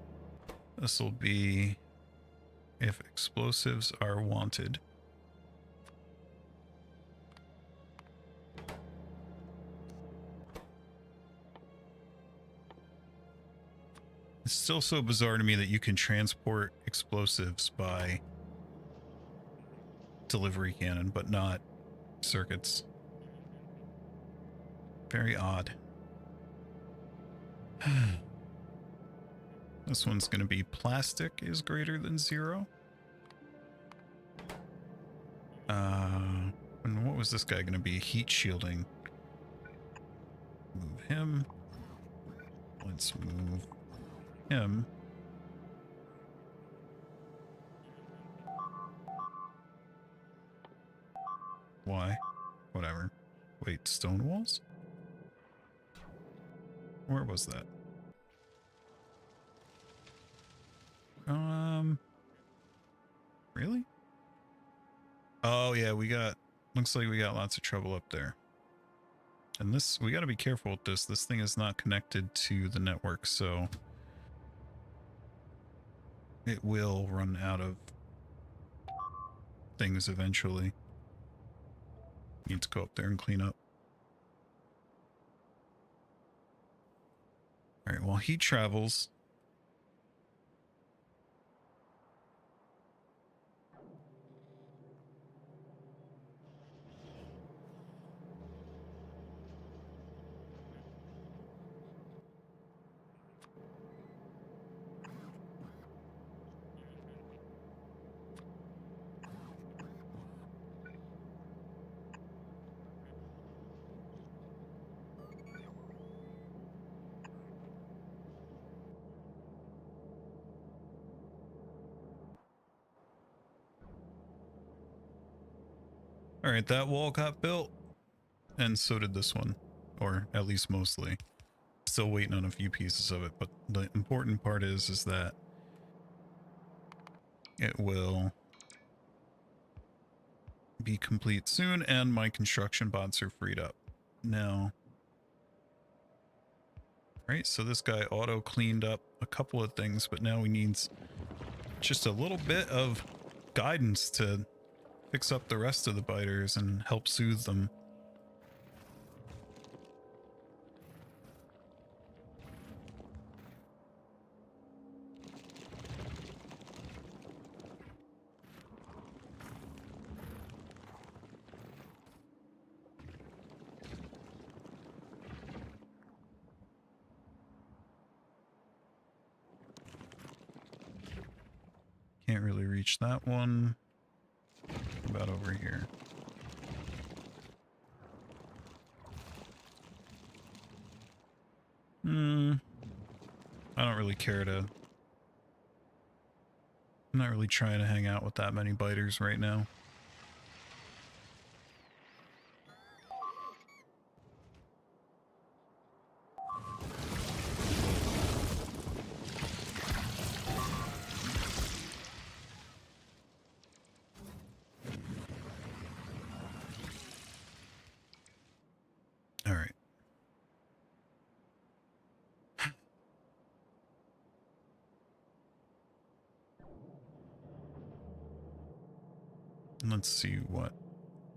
this will be if explosives are wanted. It's still so bizarre to me that you can transport explosives by delivery cannon, but not circuits. Very odd. This one's going to be plastic is greater than 0. And what was this guy going to be? Heat shielding. Move him. Let's move him. Why? Whatever. Wait, stone walls? Where was that? Really? Oh yeah, looks like we got lots of trouble up there. And this, we gotta be careful with this. This thing is not connected to the network, so it will run out of things eventually. Need to go up there and clean up. Alright, while he travels... Alright, that wall got built, and so did this one, or at least mostly. Still waiting on a few pieces of it, but the important part is that it will be complete soon, and my construction bots are freed up. Now, right, so this guy auto cleaned up a couple of things, but now we need just a little bit of guidance to fix up the rest of the biters and help soothe them. Can't really reach that one. About over here. I don't really care to... I'm not really trying to hang out with that many biters right now. Let's see what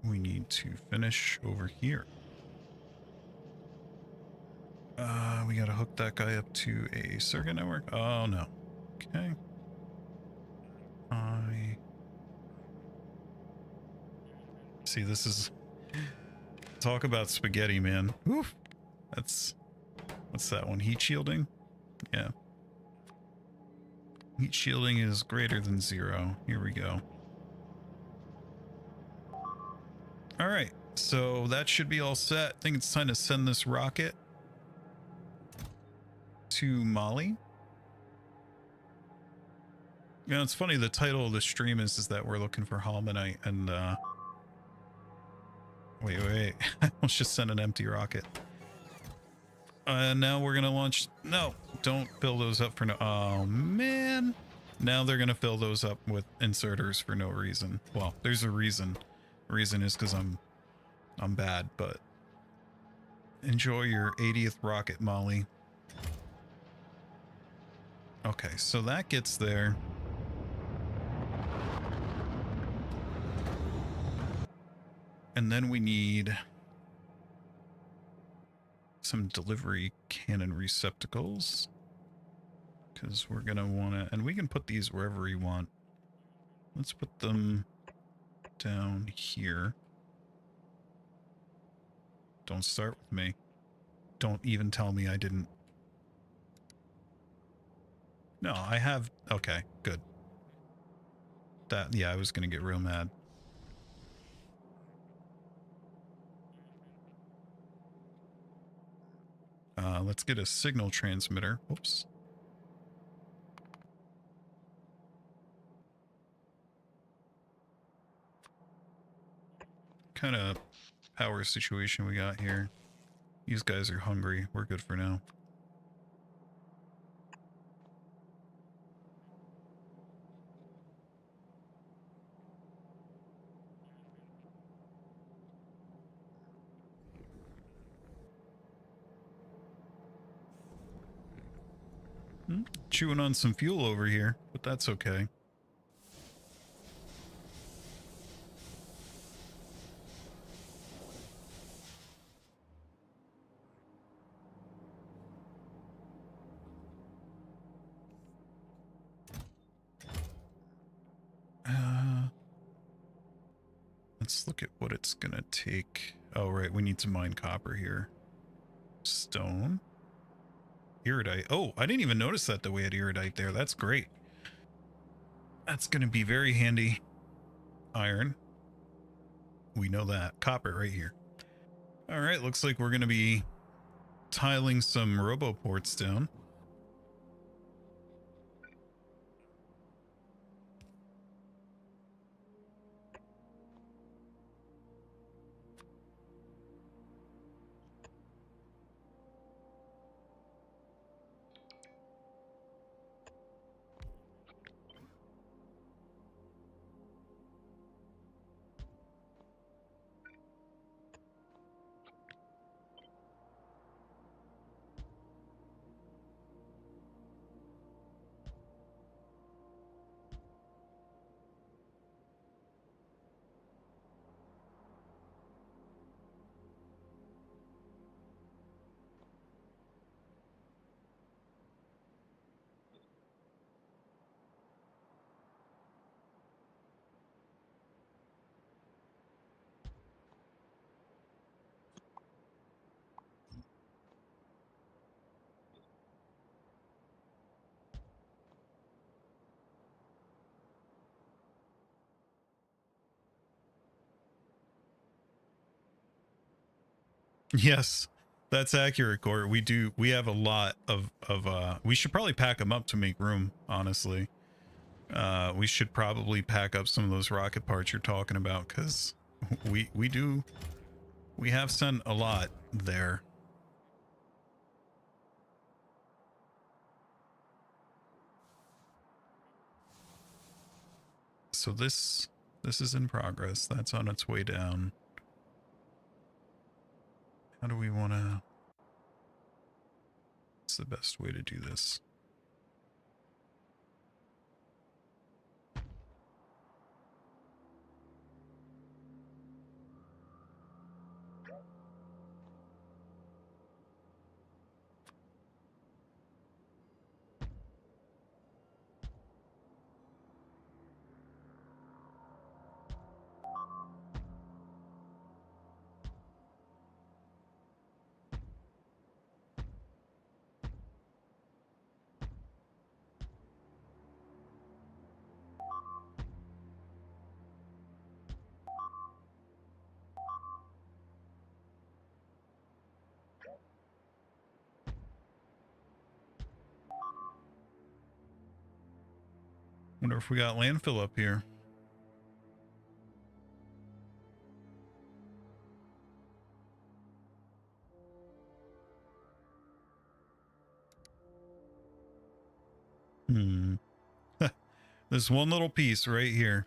we need to finish over here. We gotta hook that guy up to a circuit network. Oh no. Okay. I see. This is talk about spaghetti, man. Oof. That's what's that one? Heat shielding. Yeah. Heat shielding is greater than 0. Here we go. All right. So that should be all set. I think it's time to send this rocket to Mali. You know, it's funny, the title of the stream is that we're looking for Holmonite, and wait. Let's just send an empty rocket. Now we're gonna launch. No, don't fill those up for no. Oh man. Now they're gonna fill those up with inserters for no reason. Well, there's a reason. The reason is because I'm bad, but enjoy your 80th rocket, Molly. Okay, so that gets there. And then we need some delivery cannon receptacles, because we're gonna want to, and we can put these wherever we want. Let's put them down here. Don't start with me. Don't even tell me I didn't. No, I have. Okay, good. That, yeah, I was gonna get real mad. Let's get a signal transmitter. Oops. Kind of power situation we got here. These guys are hungry. We're good for now. Chewing on some fuel over here, but that's okay. Let's look at what it's gonna take. Oh, right, we need to mine copper here. Stone. Iridite. Oh, I didn't even notice that we had iridite there. That's great. That's gonna be very handy. Iron. We know that. Copper right here. All right, looks like we're gonna be tiling some roboports down. Yes, that's accurate, Gort. We have a lot of we should probably pack them up to make room, honestly. We should probably pack up some of those rocket parts you're talking about, because we have sent a lot there. So this is in progress. That's on its way down. How do we want to... What's the best way to do this? Wonder if we got landfill up here. This one little piece right here.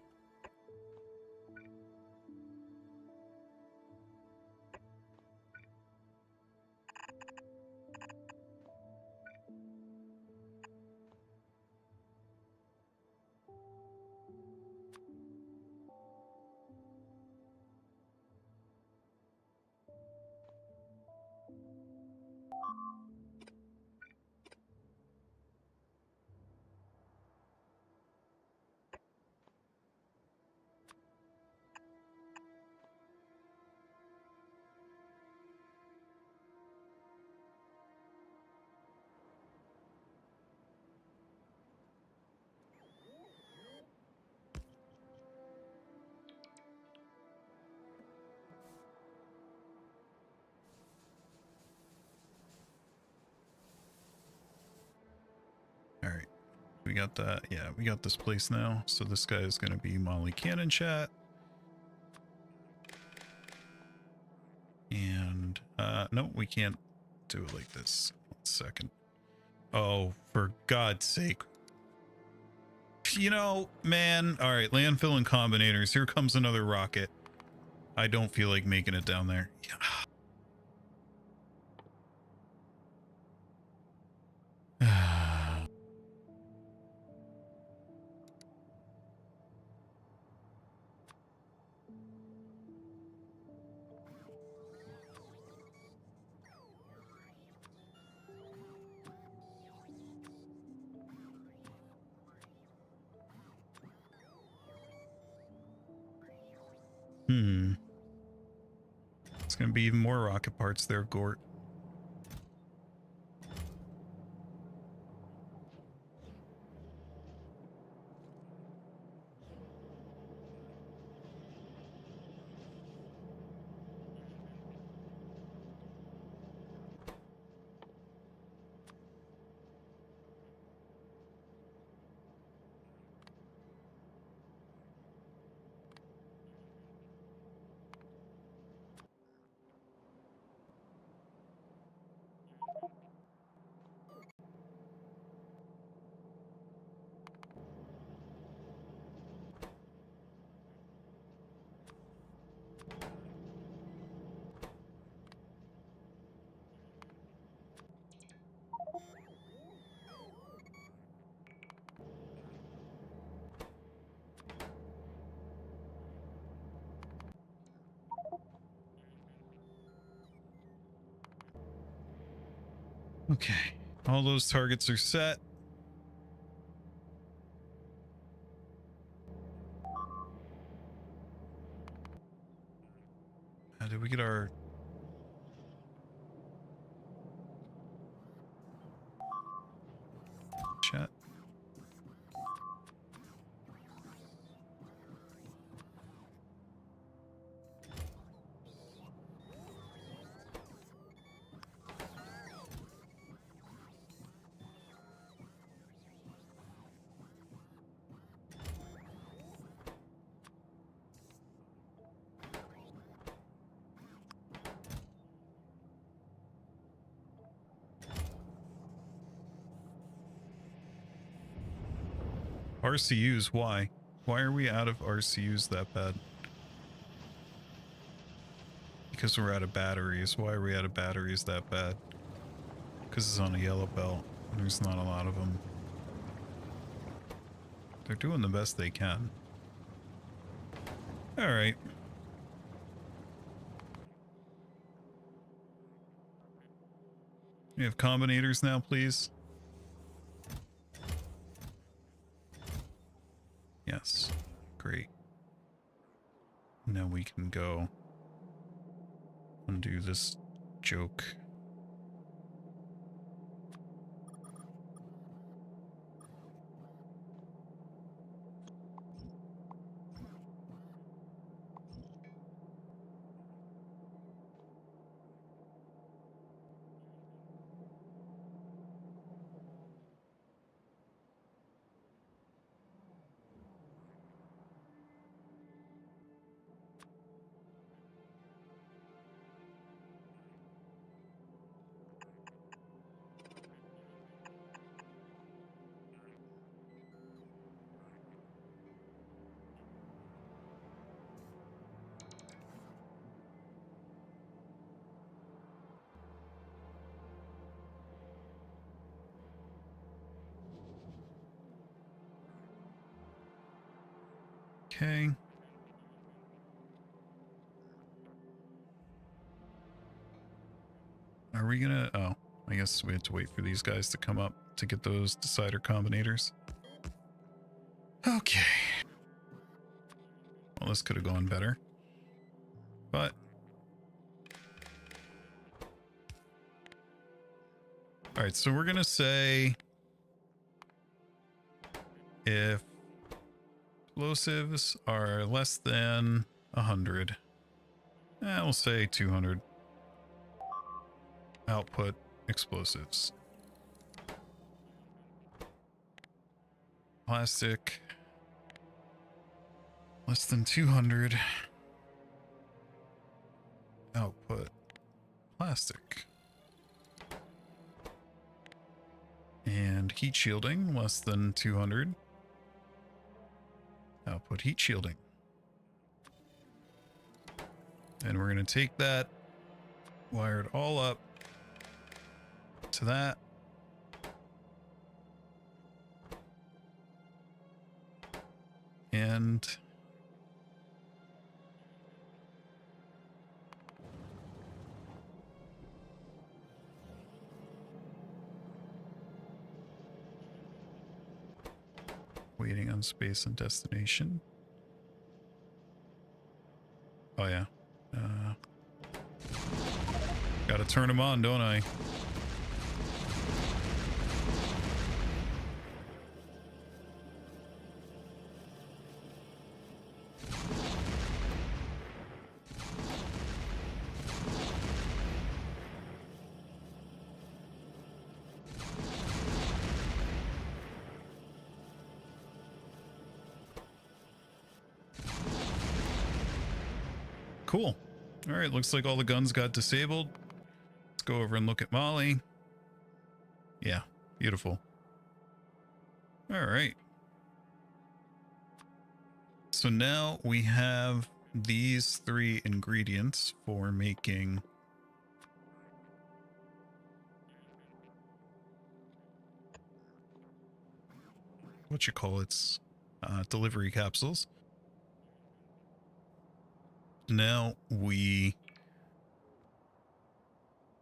All right. We got that. Yeah, we got this place now. So this guy is going to be Molly Cannon Chat. And, no, we can't do it like this. 1 second. Oh, for God's sake. You know, man. All right, landfill and combinators. Here comes another rocket. I don't feel like making it down there. It's gonna be even more rocket parts there, Gort. Okay, all those targets are set. Did we get our... chat? RCUs, why? Why are we out of RCUs that bad? Because we're out of batteries. Why are we out of batteries that bad? Because it's on a yellow belt. There's not a lot of them. They're doing the best they can. Alright. We have combinators now, please. Yes. Great. Now we can go undo this joke. Okay. Are we gonna... Oh, I guess we have to wait for these guys to come up to get those decider combinators. Okay. Well, this could have gone better. But... Alright, so we're gonna say... if explosives are less than 100, we'll say 200 output explosives. Plastic less than 200 output plastic. And heat shielding less than 200 output heat shielding. And we're going to take that, wire it all up to that. And waiting on space and destination. Oh yeah. Gotta turn them on, don't I? Cool. All right, looks like all the guns got disabled. Let's go over and look at Molly. Yeah, beautiful. All right. So now we have these 3 ingredients for making what you call it, delivery capsules. Now we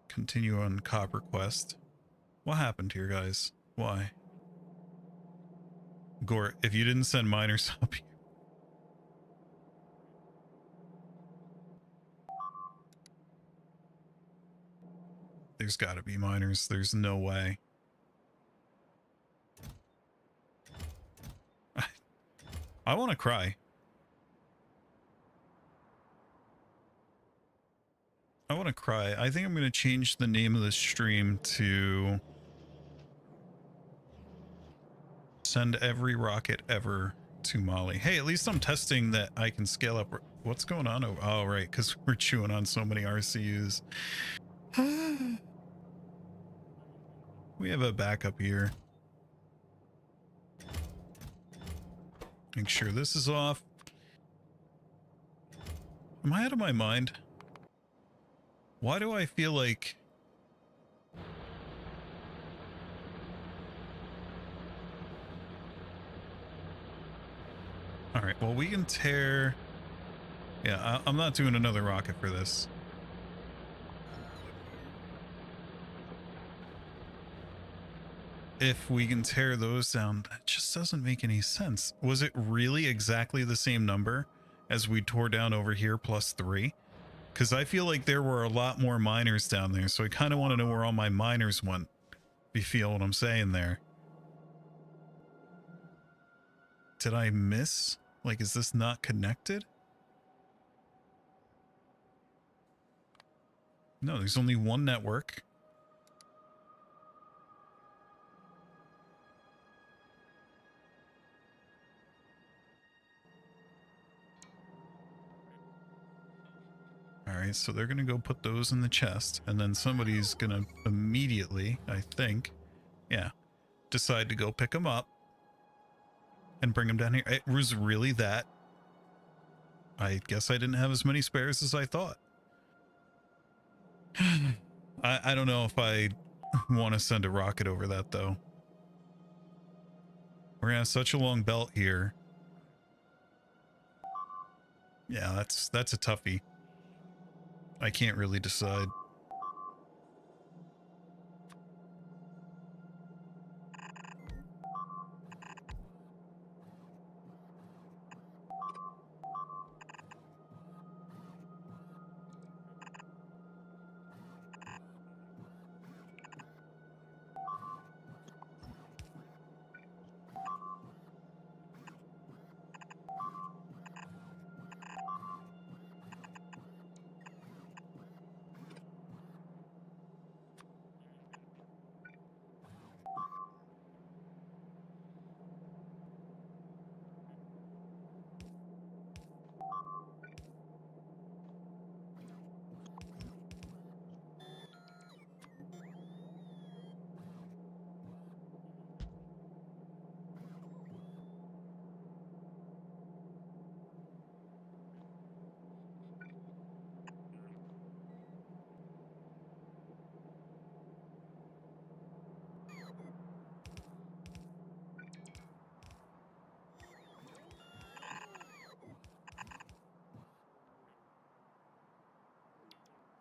continue on Copper Quest. What happened here, guys? Why? Gore, if you didn't send miners up here. There's gotta be miners. There's no way. I want to cry. I want to cry. I think I'm going to change the name of the stream to send every rocket ever to Molly. Hey, at least I'm testing that I can scale up. What's going on? Oh, right, because we're chewing on so many RCUs. We have a backup here. Make sure this is off. Am I out of my mind? Why do I feel like... Alright, well, we can tear... Yeah, I'm not doing another rocket for this. If we can tear those down, that just doesn't make any sense. Was it really exactly the same number as we tore down over here plus 3? Because I feel like there were a lot more miners down there, so I kind of want to know where all my miners went. If you feel what I'm saying there. Did I miss? Like, is this not connected? No, there's only one network. Alright, so they're going to go put those in the chest, and then somebody's going to immediately, I think, yeah, decide to go pick them up and bring them down here. It was really that. I guess I didn't have as many spares as I thought. I don't know if I want to send a rocket over that, though. We're going to have such a long belt here. Yeah, that's a toughie. I can't really decide.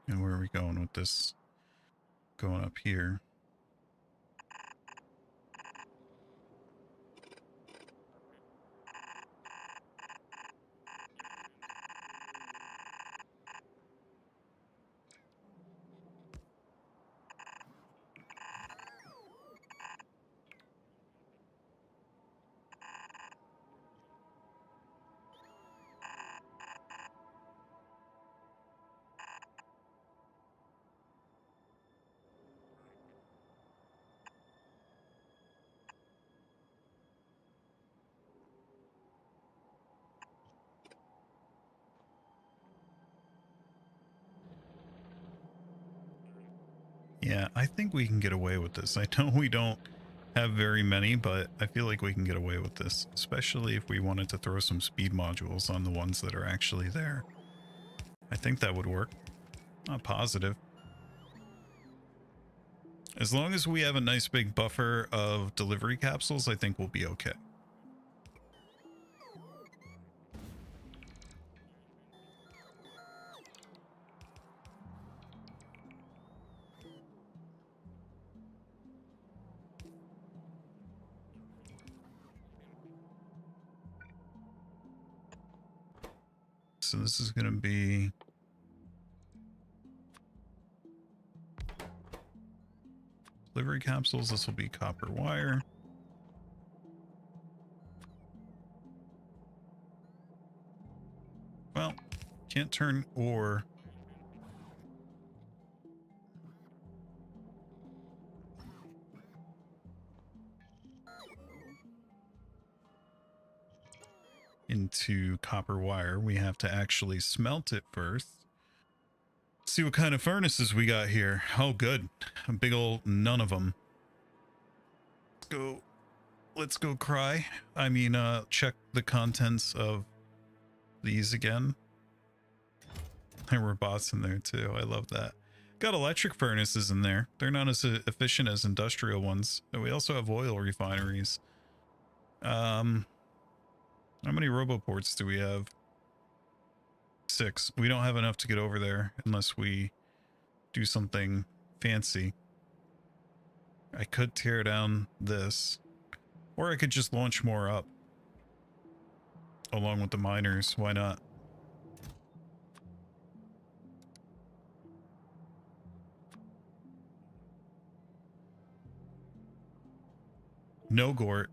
And where are we going with this? Going up here. Yeah, I think we can get away with this. I know we don't have very many, but I feel like we can get away with this, especially if we wanted to throw some speed modules on the ones that are actually there. I think that would work. Not positive. As long as we have a nice big buffer of delivery capsules, I think we'll be okay. So this is going to be delivery capsules. This will be copper wire. Well, can't turn ore. Into copper wire. We have to actually smelt it first. See what kind of furnaces we got here. Oh, good. A big old none of them. Let's go cry. I mean, check the contents of these again. There were bots in there too. I love that. Got electric furnaces in there. They're not as efficient as industrial ones. And we also have oil refineries. How many roboports do we have? 6. We don't have enough to get over there unless we do something fancy. I could tear down this, or I could just launch more up along with the miners. Why not? No, Gort.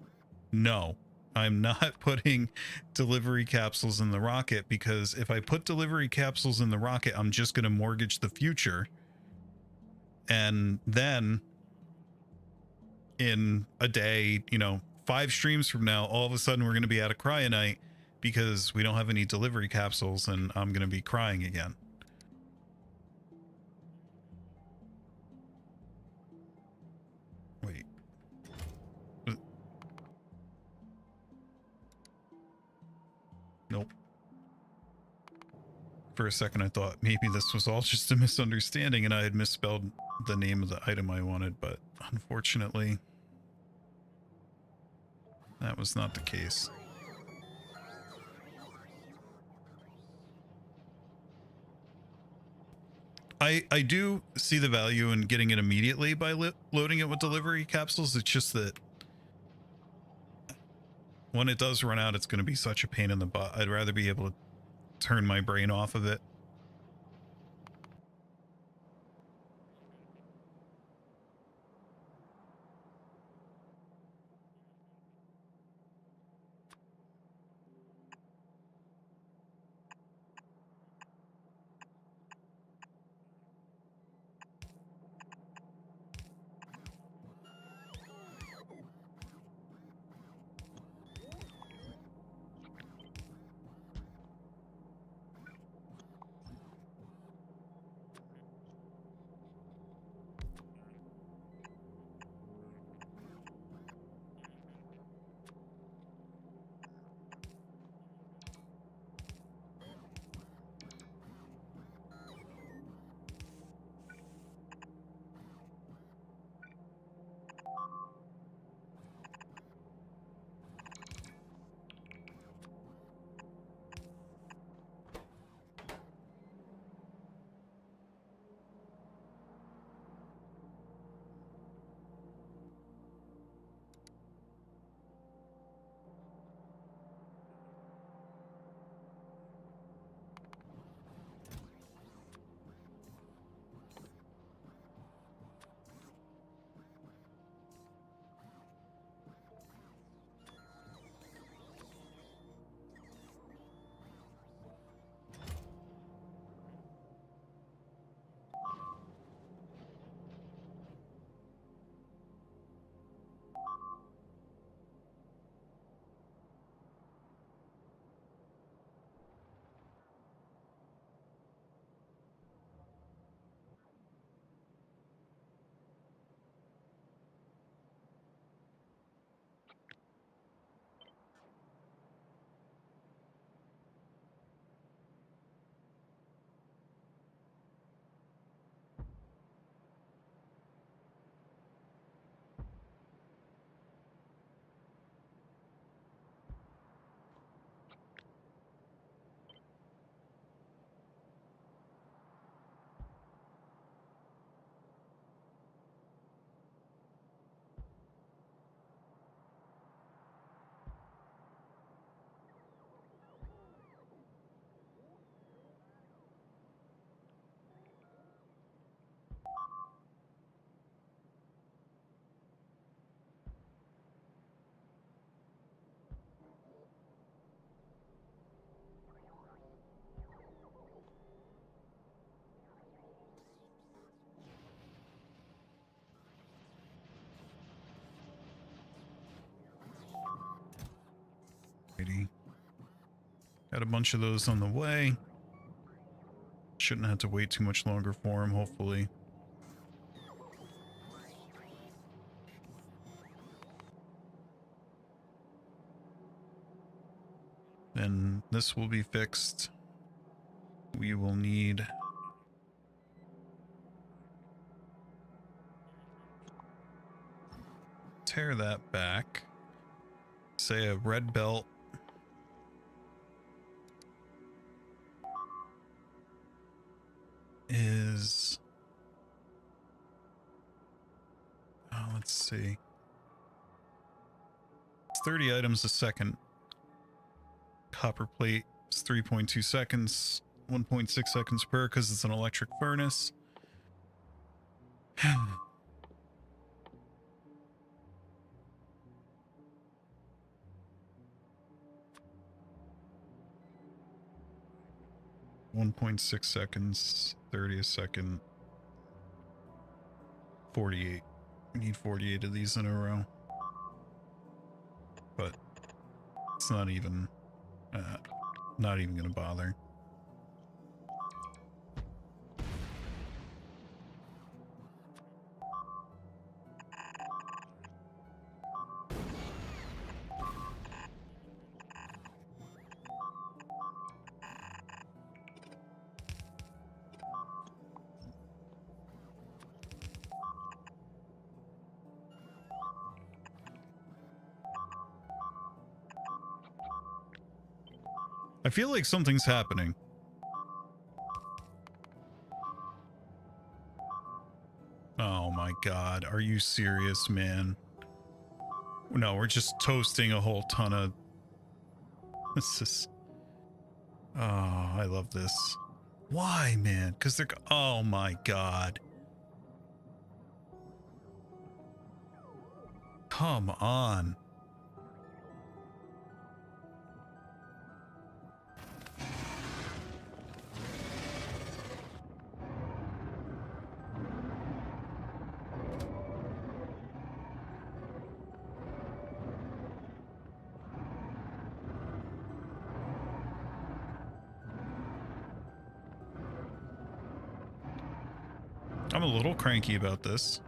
No. I'm not putting delivery capsules in the rocket, because if I put delivery capsules in the rocket, I'm just going to mortgage the future. And then in a day, 5 streams from now, all of a sudden we're going to be out of cryonite because we don't have any delivery capsules, and I'm going to be crying again. Wait. Nope. For a second, I thought maybe this was all just a misunderstanding and I had misspelled the name of the item I wanted, but unfortunately, that was not the case. I do see the value in getting it immediately by loading it with delivery capsules. It's just that when it does run out, it's going to be such a pain in the butt. I'd rather be able to turn my brain off of it. Got a bunch of those on the way. Shouldn't have to wait too much longer for them, hopefully. Then this will be fixed. We will need tear that back. Say a red belt. Is let's see. It's 30 items a second. Copper plate is 3.2 seconds, 1.6 seconds per because it's an electric furnace. 1.6 seconds, 30 a second, 48. We need 48 of these in a row. But it's not even gonna bother. I feel like something's happening. god, are you serious, man? No, we're just toasting a whole ton of... This is... Oh, I love this. Why, man? Because they're... Oh my god. Come on. I'm a little cranky about this.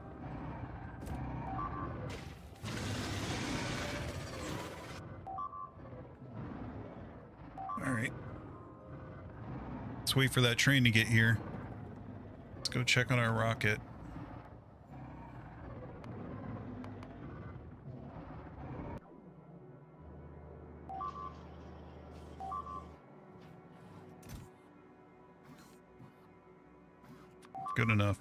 All right. Let's wait for that train to get here. Let's go check on our rocket. Good enough.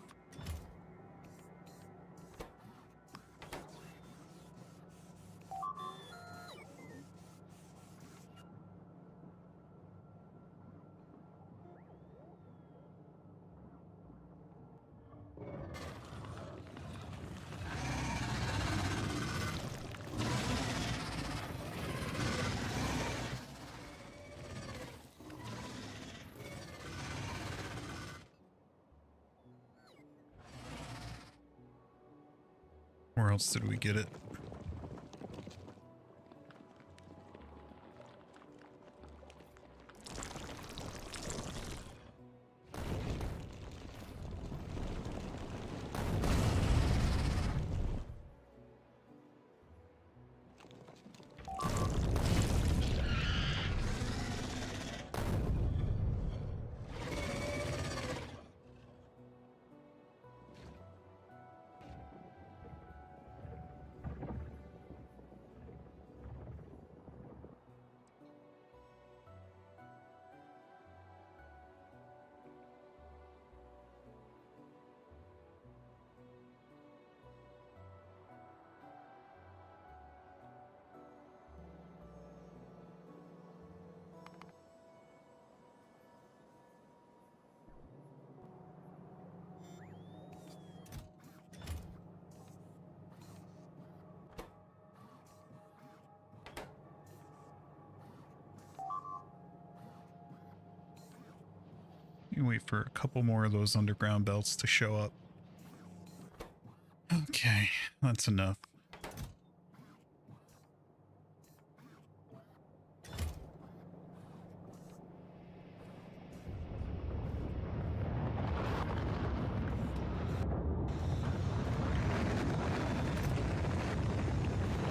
Where else did we get it? You wait for a couple more of those underground belts to show up. Okay, that's enough.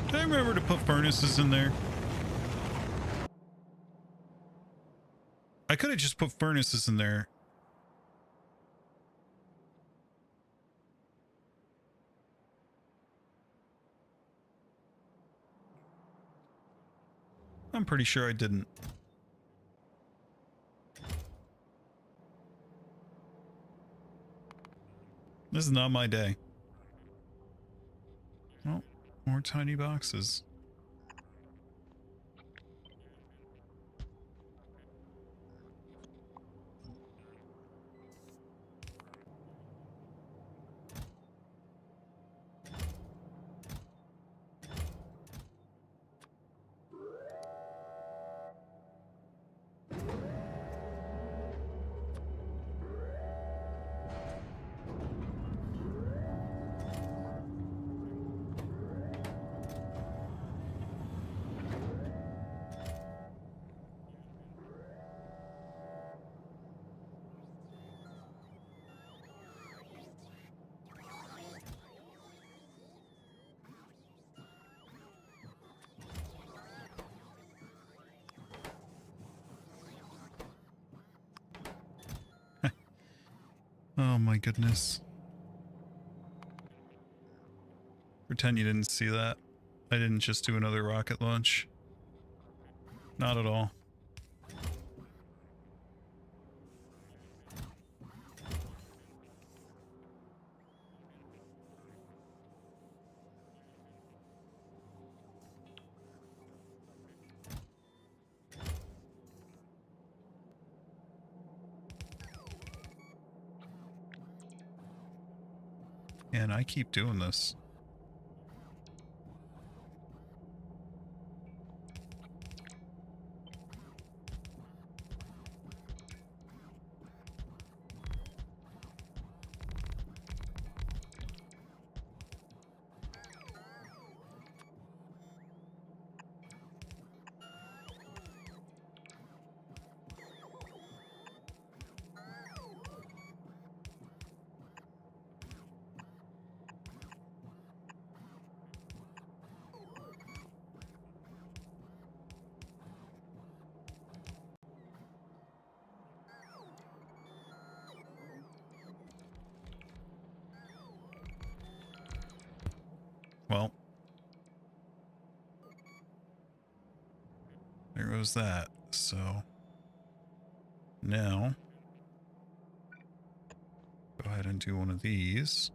Did I remember to put furnaces in there? I could have just put furnaces in there. I'm pretty sure I didn't. This is not my day. Oh, more tiny boxes. Oh my goodness. Pretend you didn't see that. I didn't just do another rocket launch. Not at all. And I keep doing this. Well, there goes that. So now go ahead and do one of these.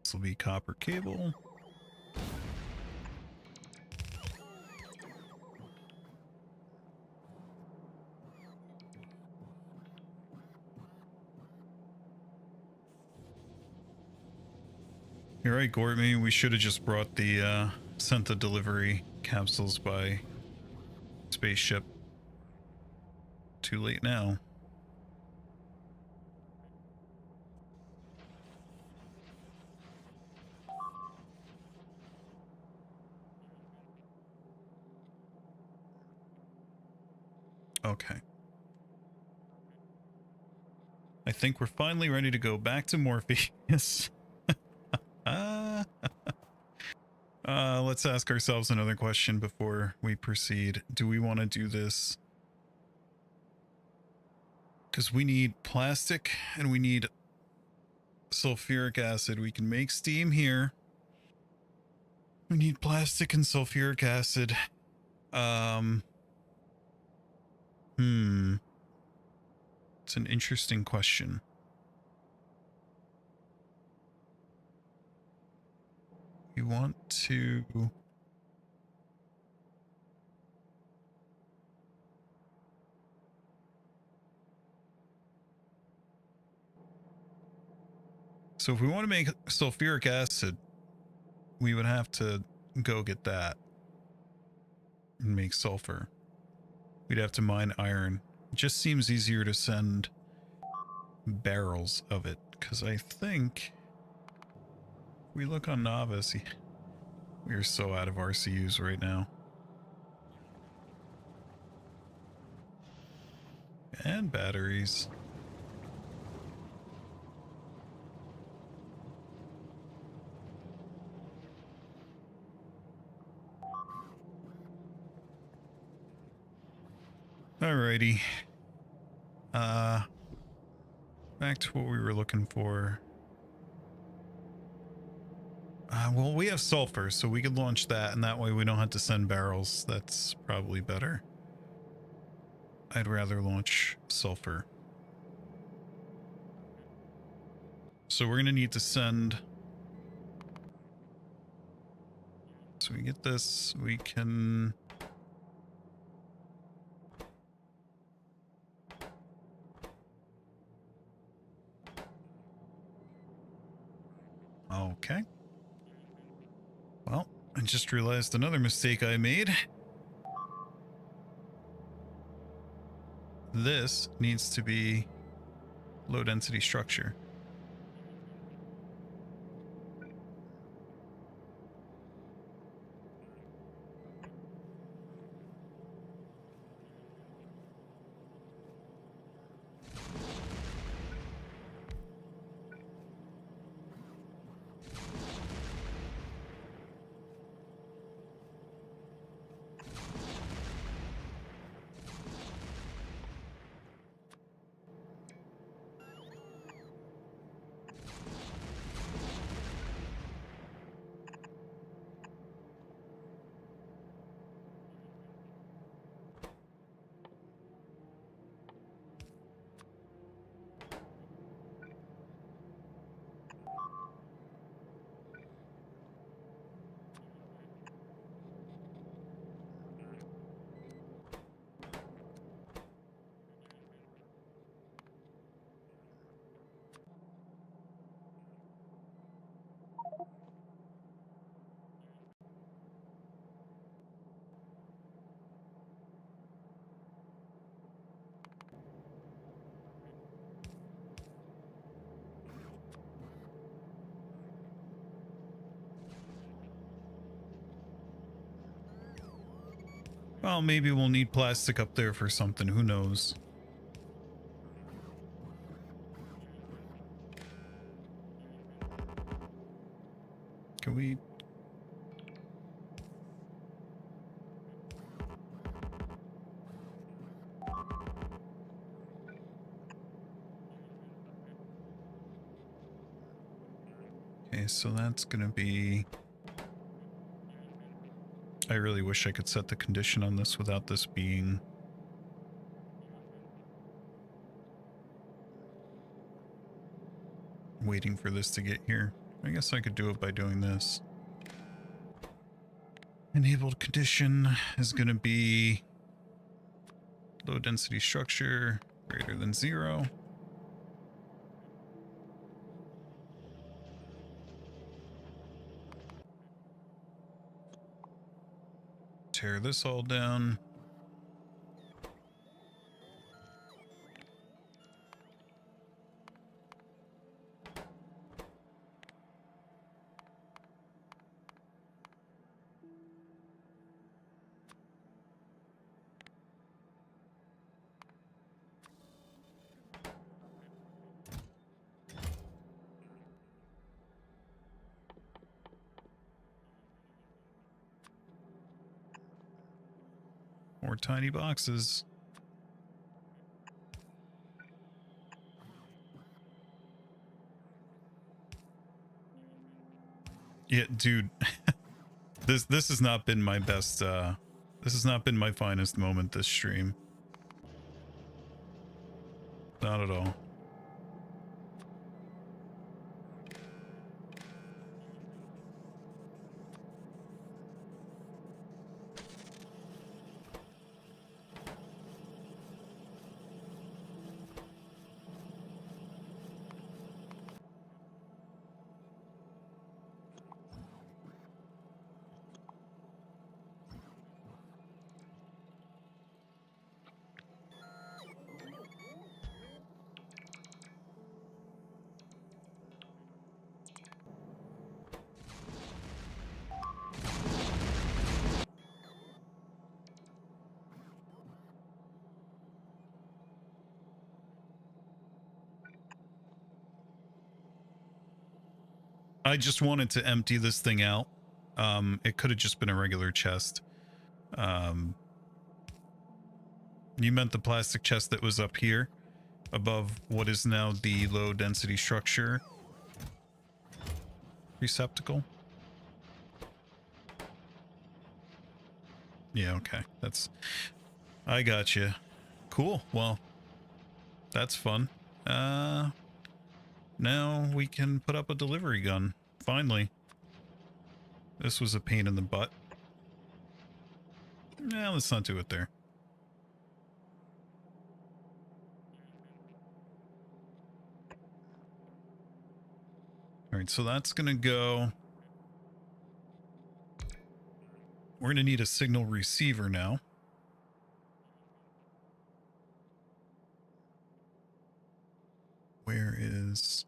This will be copper cable. You're right, Gortmy. We should have just brought the, sent the delivery capsules by spaceship. Too late now. Okay. I think we're finally ready to go back to Morpheus. Let's ask ourselves another question before we proceed. Do we want to do this? Because we need plastic and we need sulfuric acid. We can make steam here. We need plastic and sulfuric acid. It's an interesting question. We want to... So if we want to make sulfuric acid, we would have to go get that and make sulfur. We'd have to mine iron. It just seems easier to send barrels of it, because I think if we look on Novice, we are so out of RCUs right now. And batteries. Alrighty. Back to what we were looking for. Well, we have sulfur, so we could launch that, and that way we don't have to send barrels. That's probably better. I'd rather launch sulfur. So we're going to need to send... So we get this, we can... Okay. Well, I just realized another mistake I made. This needs to be low density structure. Well, maybe we'll need plastic up there for something. Who knows? Can we... Okay, so that's gonna be... I really wish I could set the condition on this without this being... waiting for this to get here. I guess I could do it by doing this. Enabled condition is going to be low density structure greater than 0. Tear this all down. More tiny boxes. Yeah, dude. This has not been my best this has not been my finest moment this stream. Not at all. I just wanted to empty this thing out. It could have just been a regular chest. You meant the plastic chest that was up here above what is now the low density structure receptacle? Yeah, okay. That's... I got you. Cool. Well, that's fun. Now we can put up a delivery gun. Finally. This was a pain in the butt. Yeah, let's not do it there. Alright, so that's gonna go... We're gonna need a signal receiver now. Where is...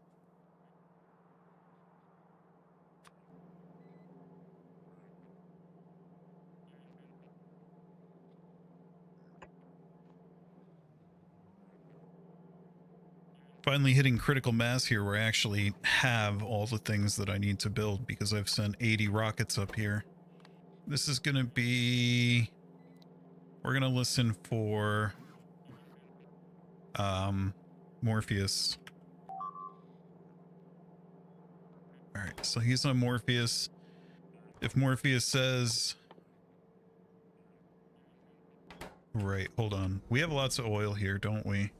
Finally hitting critical mass here where I actually have all the things that I need to build because I've sent 80 rockets up here. This is gonna be... We're gonna listen for... Morpheus. Alright, so he's on Morpheus. If Morpheus says... Right, hold on. We have lots of oil here, don't we?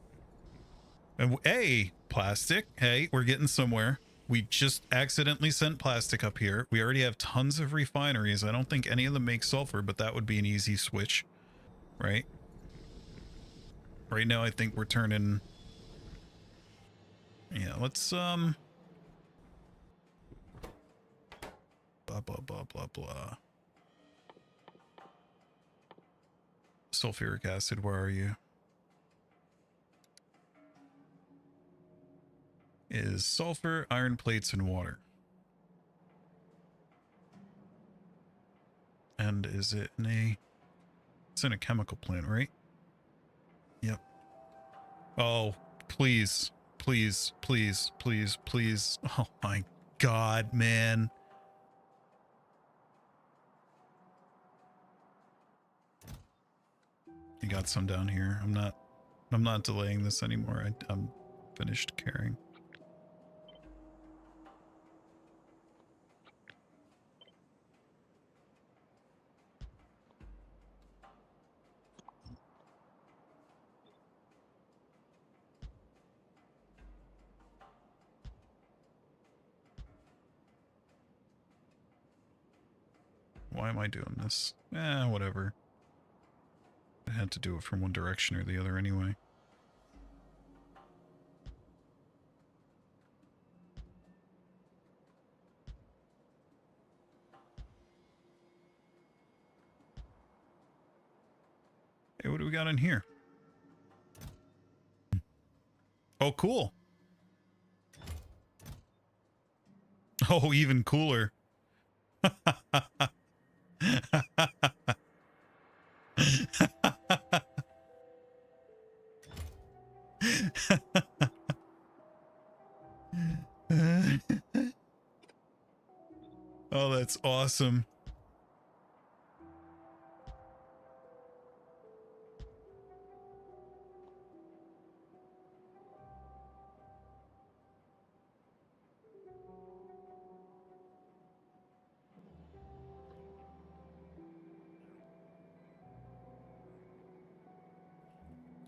And hey, plastic. Hey, we're getting somewhere. We just accidentally sent plastic up here. We already have tons of refineries. I don't think any of them make sulfur, but that would be an easy switch. Right? Right now, I think we're turning... Yeah, let's, blah, blah, blah, blah, blah. Sulfuric acid, where are you? Is sulfur, iron plates, and water. And is it in a... It's in a chemical plant, right? Yep. Oh, please. Please, please, please, please. Oh my God, man. You got some down here. I'm not delaying this anymore. I'm finished caring. Why am I doing this? Whatever. I had to do it from one direction or the other anyway. Hey, what do we got in here? Oh, cool. Oh, even cooler. Oh, that's awesome.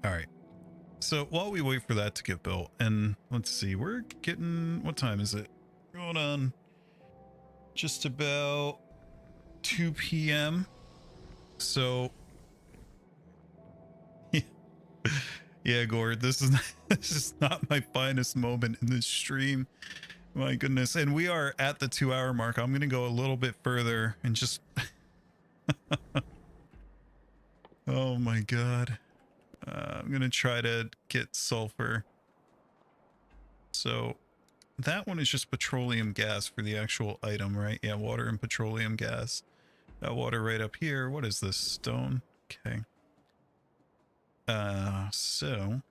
All right. So while we wait for that to get built, and let's see, we're getting, what time is it? Going on just about 2 p.m. So yeah, Gord, this is not my finest moment in this stream. My goodness. And we are at the 2-hour mark. I'm going to go a little bit further and just oh my God. I'm going to try to get sulfur. So that one is just petroleum gas for the actual item, right? Yeah, water and petroleum gas. That water right up here. What is this? Stone? Okay. So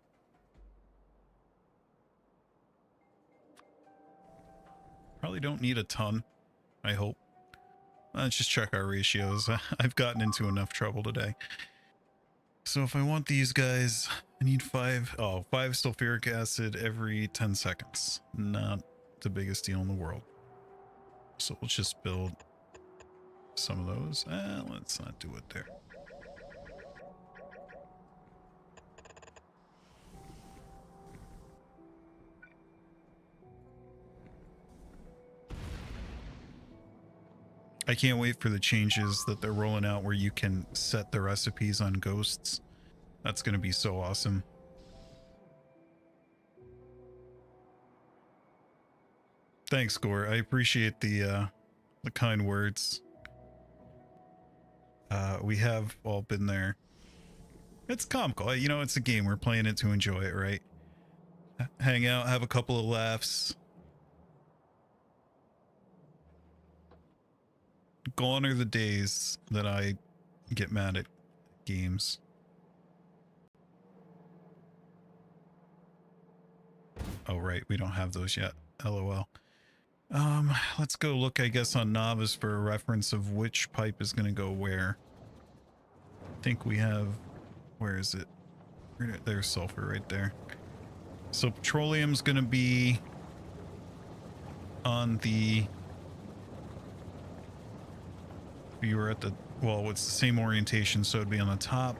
probably don't need a ton, I hope. Let's just check our ratios. I've gotten into enough trouble today. So if I want these guys, I need 5 sulfuric acid every 10 seconds. Not the biggest deal in the world. So let's just build some of those. Let's not do it there. I can't wait for the changes that they're rolling out where you can set the recipes on ghosts. That's going to be so awesome. Thanks, Gore. I appreciate the kind words. We have all been there. It's comical. You know, it's a game. We're playing it to enjoy it, right? Hang out, have a couple of laughs. Gone are the days that I get mad at games. Oh, right. We don't have those yet. LOL. Let's go look, I guess, on Novice for a reference of which pipe is going to go where. I think we have... Where is it? There's sulfur right there. So petroleum's going to be on the... You were at the... Well, it's the same orientation, so it'd be on the top,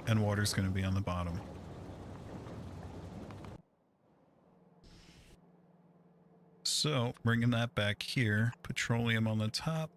and water's going to be on the bottom. So, bringing that back here, petroleum on the top.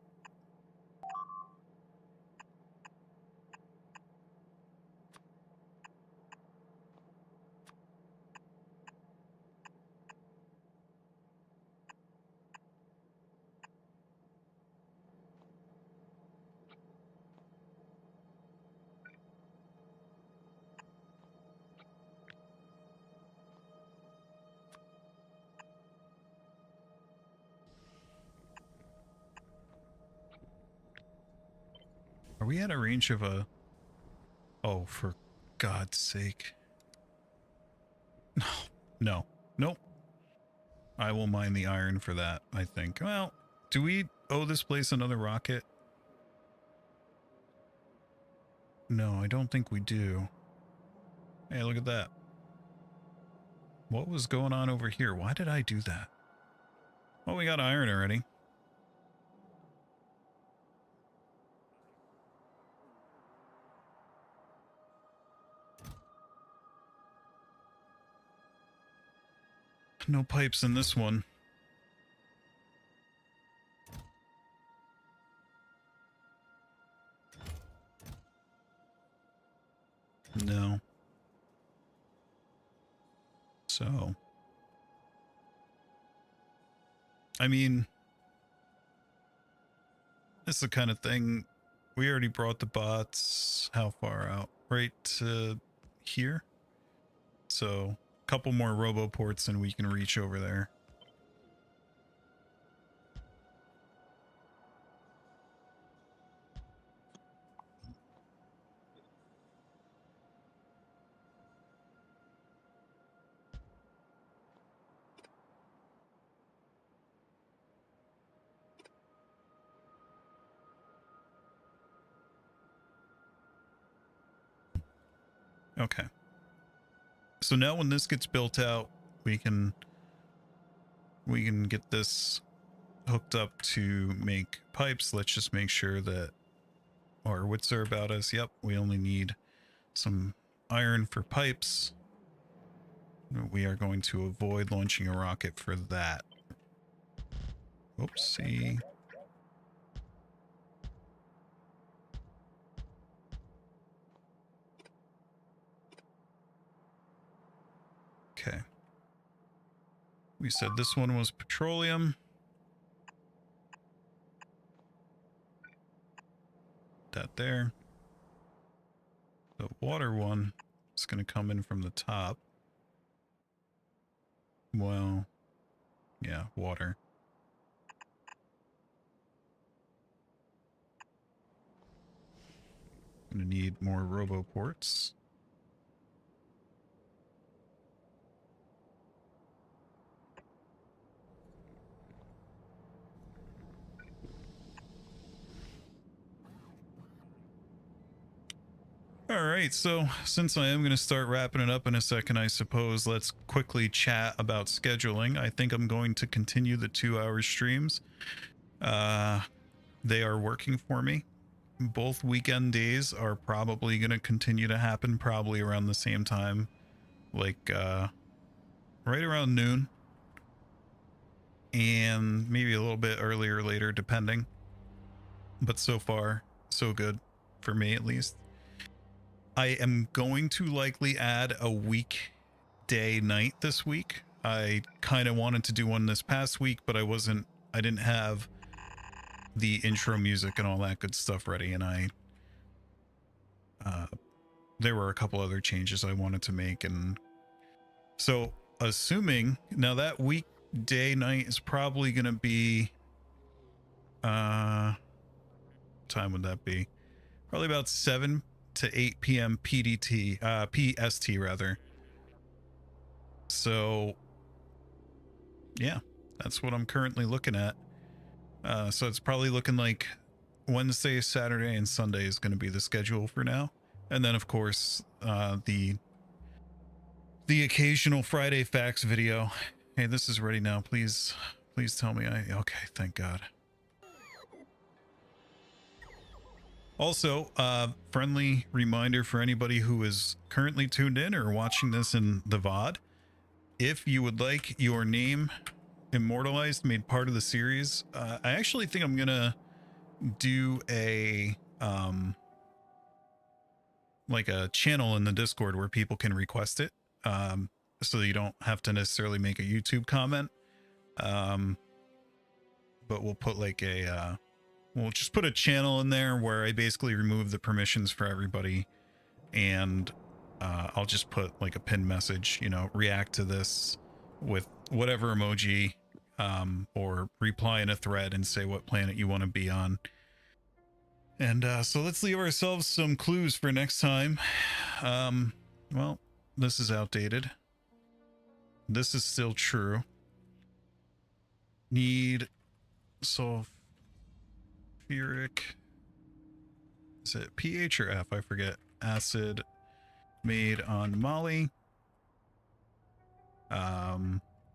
Are we at a range of a Oh, for God's sake. No, no, nope. I will mine the iron for that, I think. Well, do we owe this place another rocket? No, I don't think we do. Hey, look at that. What was going on over here? Why did I do that? Oh, we got iron already. No pipes in this one. No. So, I mean, this is the kind of thing. We already brought the bots how far out? Right to here. So, a couple more roboports and we can reach over there. Okay. So now when this gets built out, we can get this hooked up to make pipes. Let's just make sure that our wits are about us. Yep, we only need some iron for pipes. We are going to avoid launching a rocket for that. Oopsie. Okay. We said this one was petroleum. That there. The water one is going to come in from the top. Well, yeah, water. Going to need more roboports. All right, so since I am going to start wrapping it up in a second, I suppose let's quickly chat about scheduling. I think I'm going to continue the 2-hour streams. They are working for me. Both weekend days are probably going to continue to happen, probably around the same time, like right around noon, and maybe a little bit earlier or later, depending. But so far, so good for me, at least. I am going to likely add a weekday night this week. I kind of wanted to do one this past week, but I didn't have the intro music and all that good stuff ready, and there were a couple other changes I wanted to make, and so assuming now that weekday night is probably going to be what time would that be? Probably about 7 to 8 p.m. PDT, PST rather. So yeah, that's what I'm currently looking at. So it's probably looking like Wednesday, Saturday, and Sunday is going to be the schedule for now. And then of course, the occasional Friday facts video. Hey, this is ready now. Please tell me okay, thank God. Also, friendly reminder for anybody who is currently tuned in or watching this in the VOD. If you would like your name immortalized, made part of the series, I actually think I'm gonna do a like a channel in the Discord where people can request it, so you don't have to necessarily make a YouTube comment. But we'll put like a we'll just put a channel in there where I basically remove the permissions for everybody, and I'll just put like a pinned message, you know, react to this with whatever emoji, or reply in a thread and say what planet you want to be on. And so let's leave ourselves some clues for next time. Well, this is outdated. This is still true. Need sulfuric. Is it pH or F? I forget. Acid made on moly.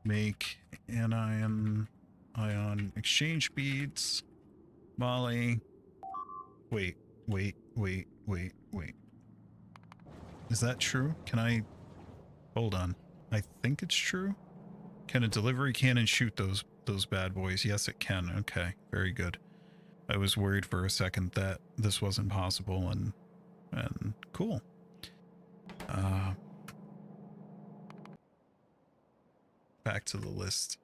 Make anion exchange beads. Moly. Wait. Is that true? Can I... Hold on. I think it's true. Can a delivery cannon shoot those bad boys? Yes, it can. Okay, very good. I was worried for a second that this wasn't possible, and cool. Back to the list.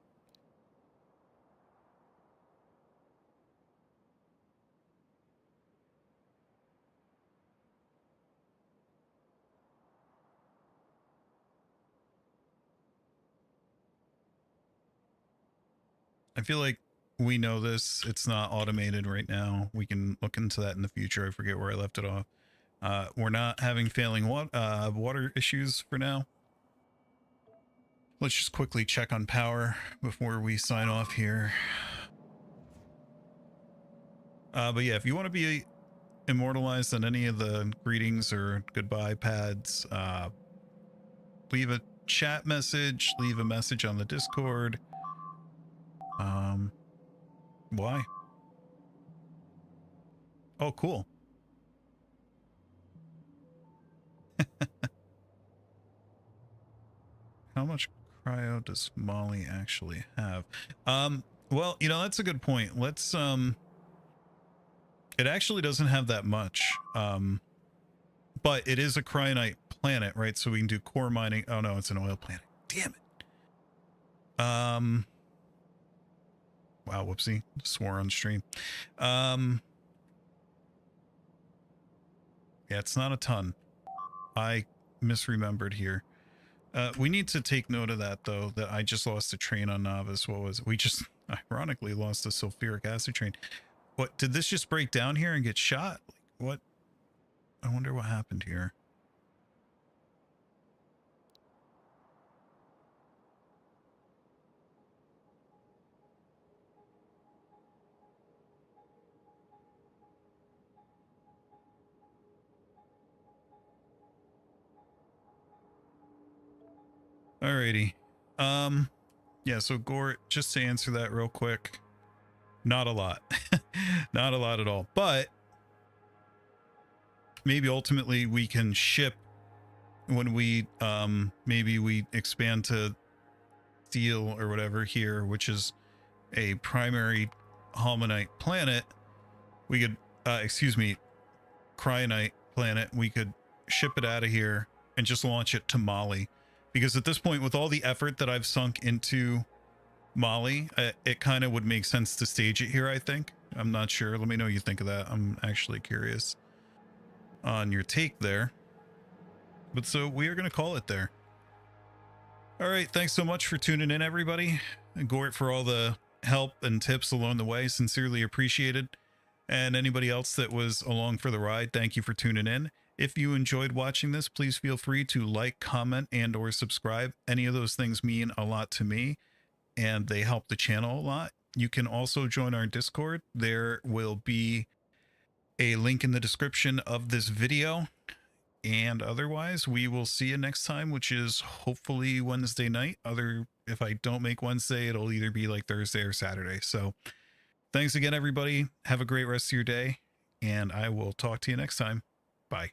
I feel like we know this. It's not automated right now. We can look into that in the future. I forget where I left it off. We're not having failing water issues for now. Let's just quickly check on power before we sign off here. But yeah, if you want to be immortalized on any of the greetings or goodbye pads, leave a chat message, leave a message on the Discord. Why? Oh, cool. How much cryo does Molly actually have? Well, you know, that's a good point. Let's it actually doesn't have that much. But it is a cryonite planet, right? So we can do core mining. Oh no, it's an oil planet. Damn it. Wow, whoopsie. Swore on stream. Yeah, it's not a ton. I misremembered here. We need to take note of that, though, that I just lost a train on Novice. What was it? We just ironically lost a sulfuric acid train. What, did this just break down here and get shot? Like, what? I wonder what happened here. Alrighty. Yeah, so Gort, just to answer that real quick, not a lot. Not a lot at all. But maybe ultimately we can ship when we maybe we expand to steel or whatever here, which is a primary Holmonite planet. We could excuse me, cryonite planet. We could ship it out of here and just launch it to Mali. Because at this point, with all the effort that I've sunk into Mali, it kind of would make sense to stage it here, I think. I'm not sure. Let me know what you think of that. I'm actually curious on your take there. But so we are going to call it there. All right. Thanks so much for tuning in, everybody. And Gort for all the help and tips along the way. Sincerely appreciated. And anybody else that was along for the ride, thank you for tuning in. If you enjoyed watching this, please feel free to like, comment, and or subscribe. Any of those things mean a lot to me, and they help the channel a lot. You can also join our Discord. There will be a link in the description of this video. And otherwise, we will see you next time, which is hopefully Wednesday night. If I don't make Wednesday, it'll either be like Thursday or Saturday. So thanks again, everybody. Have a great rest of your day, and I will talk to you next time. Bye.